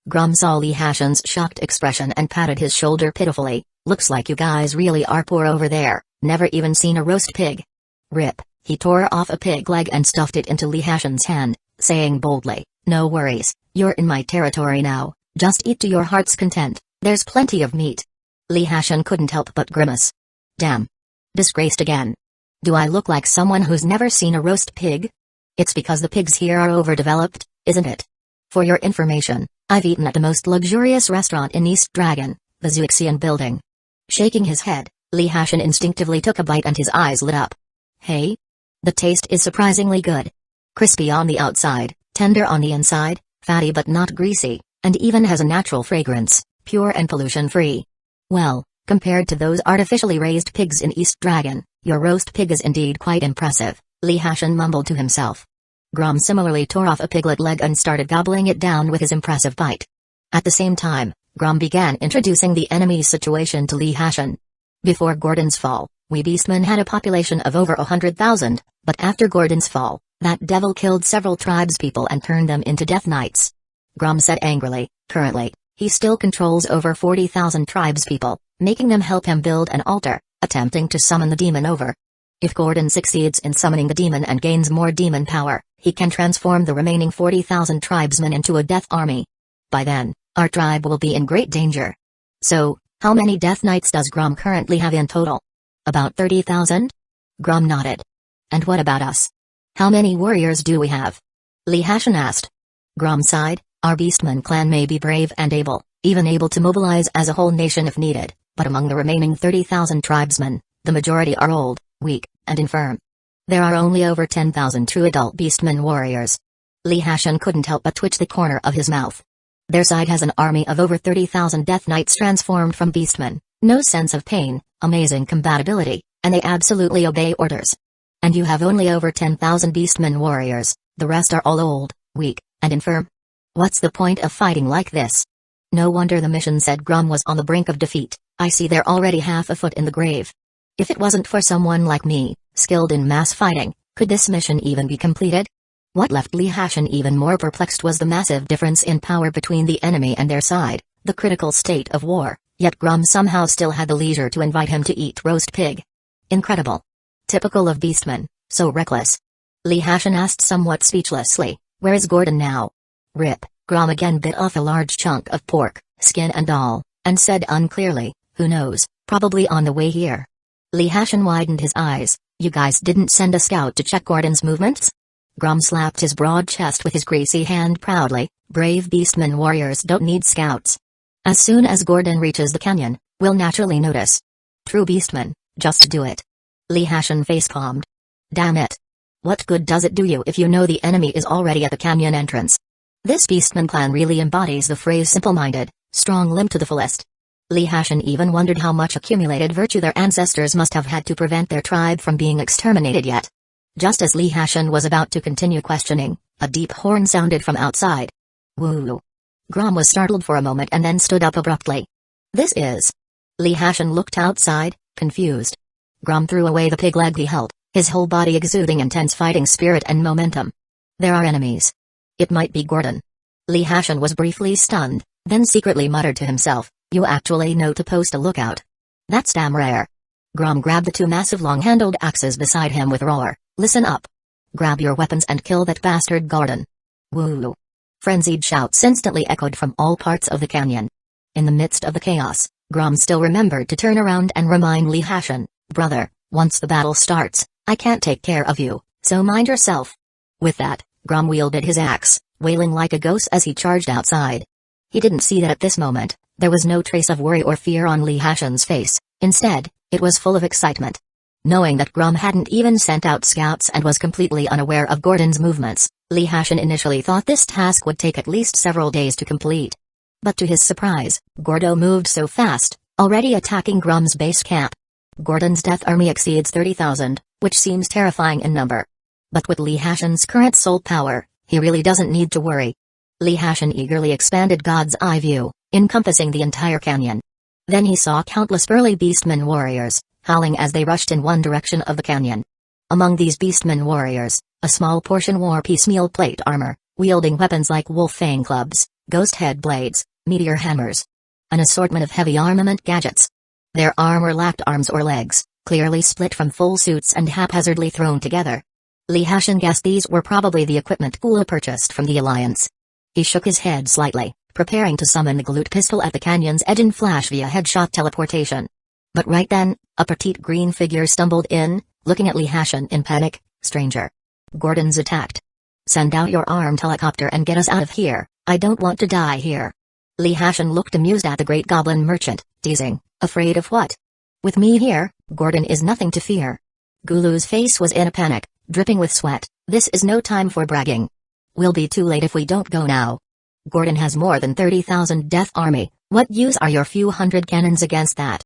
Grom saw Lee Hashin's shocked expression and patted his shoulder pitifully. "Looks like you guys really are poor over there, never even seen a roast pig." Rip, he tore off a pig leg and stuffed it into Lee Hashin's hand, saying boldly, "No worries, you're in my territory now, just eat to your heart's content, there's plenty of meat." Lee Hashin couldn't help but grimace. Damn. Disgraced again. Do I look like someone who's never seen a roast pig? It's because the pigs here are overdeveloped, isn't it? For your information, I've eaten at the most luxurious restaurant in East Dragon, the Zuixian building. Shaking his head, Lee Hashin instinctively took a bite and his eyes lit up. Hey? The taste is surprisingly good. Crispy on the outside, tender on the inside, fatty but not greasy, and even has a natural fragrance, pure and pollution-free. Well, compared to those artificially raised pigs in East Dragon, your roast pig is indeed quite impressive, Lee Hashin mumbled to himself. Grom similarly tore off a piglet leg and started gobbling it down with his impressive bite. At the same time, Grom began introducing the enemy's situation to Lee Hashin. Before Gordon's fall, we beastmen had a population of over 100,000, but after Gordon's fall, that devil killed several tribespeople and turned them into Death Knights. Grom said angrily, currently, he still controls over 40,000 tribespeople, making them help him build an altar, attempting to summon the demon over. If Gordon succeeds in summoning the demon and gains more demon power, he can transform the remaining 40,000 tribesmen into a death army. By then, our tribe will be in great danger. So, how many Death Knights does Grom currently have in total? About 30,000? Grom nodded. And what about us? How many warriors do we have? Lee Hashin asked. Grom sighed, our Beastman clan may be brave and able, even able to mobilize as a whole nation if needed, but among the remaining 30,000 tribesmen, the majority are old, weak, and infirm. There are only over 10,000 true adult Beastman warriors. Lee Hashin couldn't help but twitch the corner of his mouth. Their side has an army of over 30,000 Death Knights transformed from Beastmen, no sense of pain, amazing compatibility, and they absolutely obey orders. And you have only over 10,000 Beastmen warriors, the rest are all old, weak, and infirm. What's the point of fighting like this? No wonder the mission said Grom was on the brink of defeat. I see they're already half a foot in the grave. If it wasn't for someone like me, skilled in mass fighting, could this mission even be completed? What left Lee Hashin even more perplexed was the massive difference in power between the enemy and their side, the critical state of war, yet Grom somehow still had the leisure to invite him to eat roast pig. Incredible. Typical of Beastmen, so reckless. Lee Hashin asked somewhat speechlessly, where is Gordon now? Rip, Grom again bit off a large chunk of pork, skin and all, and said unclearly, who knows, probably on the way here. Lee Hashin widened his eyes, you guys didn't send a scout to check Gordon's movements? Grom slapped his broad chest with his greasy hand proudly, brave Beastmen warriors don't need scouts. As soon as Gordon reaches the canyon, we'll naturally notice. True Beastmen, just do it. Lee Hashin facepalmed. Damn it. What good does it do you if you know the enemy is already at the canyon entrance? This Beastman clan really embodies the phrase simple-minded, strong-limbed to the fullest. Lee Hashin even wondered how much accumulated virtue their ancestors must have had to prevent their tribe from being exterminated yet. Just as Lee Hashin was about to continue questioning, a deep horn sounded from outside. Woo! Grom was startled for a moment and then stood up abruptly. This is... Lee Hashin looked outside, confused. Grom threw away the pig leg he held, his whole body exuding intense fighting spirit and momentum. There are enemies. It might be Gordon. Lee Hashin was briefly stunned, then secretly muttered to himself, you actually know to post a lookout. That's damn rare. Grom grabbed the two massive long-handled axes beside him with a roar, listen up. Grab your weapons and kill that bastard Gordon. Woo! Frenzied shouts instantly echoed from all parts of the canyon. In the midst of the chaos, Grom still remembered to turn around and remind Lee Hashin, brother, once the battle starts, I can't take care of you, so mind yourself. With that, Grom wielded his axe, wailing like a ghost as he charged outside. He didn't see that at this moment, there was no trace of worry or fear on Lee Hashin's face, instead, it was full of excitement. Knowing that Grom hadn't even sent out scouts and was completely unaware of Gordon's movements, Lee Hashin initially thought this task would take at least several days to complete. But to his surprise, Gordo moved so fast, already attacking Grom's base camp. Gordon's death army exceeds 30,000, which seems terrifying in number. But with Lee Hashin's current soul power, he really doesn't need to worry. Lee Hashin eagerly expanded God's eye view, encompassing the entire canyon. Then he saw countless burly Beastmen warriors, howling as they rushed in one direction of the canyon. Among these Beastmen warriors, a small portion wore piecemeal plate armor, wielding weapons like wolf fang clubs, ghost head blades, meteor hammers. An assortment of heavy armament gadgets. Their armor lacked arms or legs, clearly split from full suits and haphazardly thrown together. Lee Hashin guessed these were probably the equipment Kula purchased from the Alliance. He shook his head slightly, preparing to summon the glute pistol at the canyon's edge and flash via headshot teleportation. But right then, a petite green figure stumbled in, looking at Lee Hashin in panic. Stranger. Gordon's attacked. Send out your armed helicopter and get us out of here, I don't want to die here. Lee Hashin looked amused at the great goblin merchant, teasing, afraid of what? With me here, Gordon is nothing to fear. Gulu's face was in a panic, dripping with sweat. This is no time for bragging. We'll be too late if we don't go now. Gordon has more than 30,000 death army, what use are your few hundred cannons against that?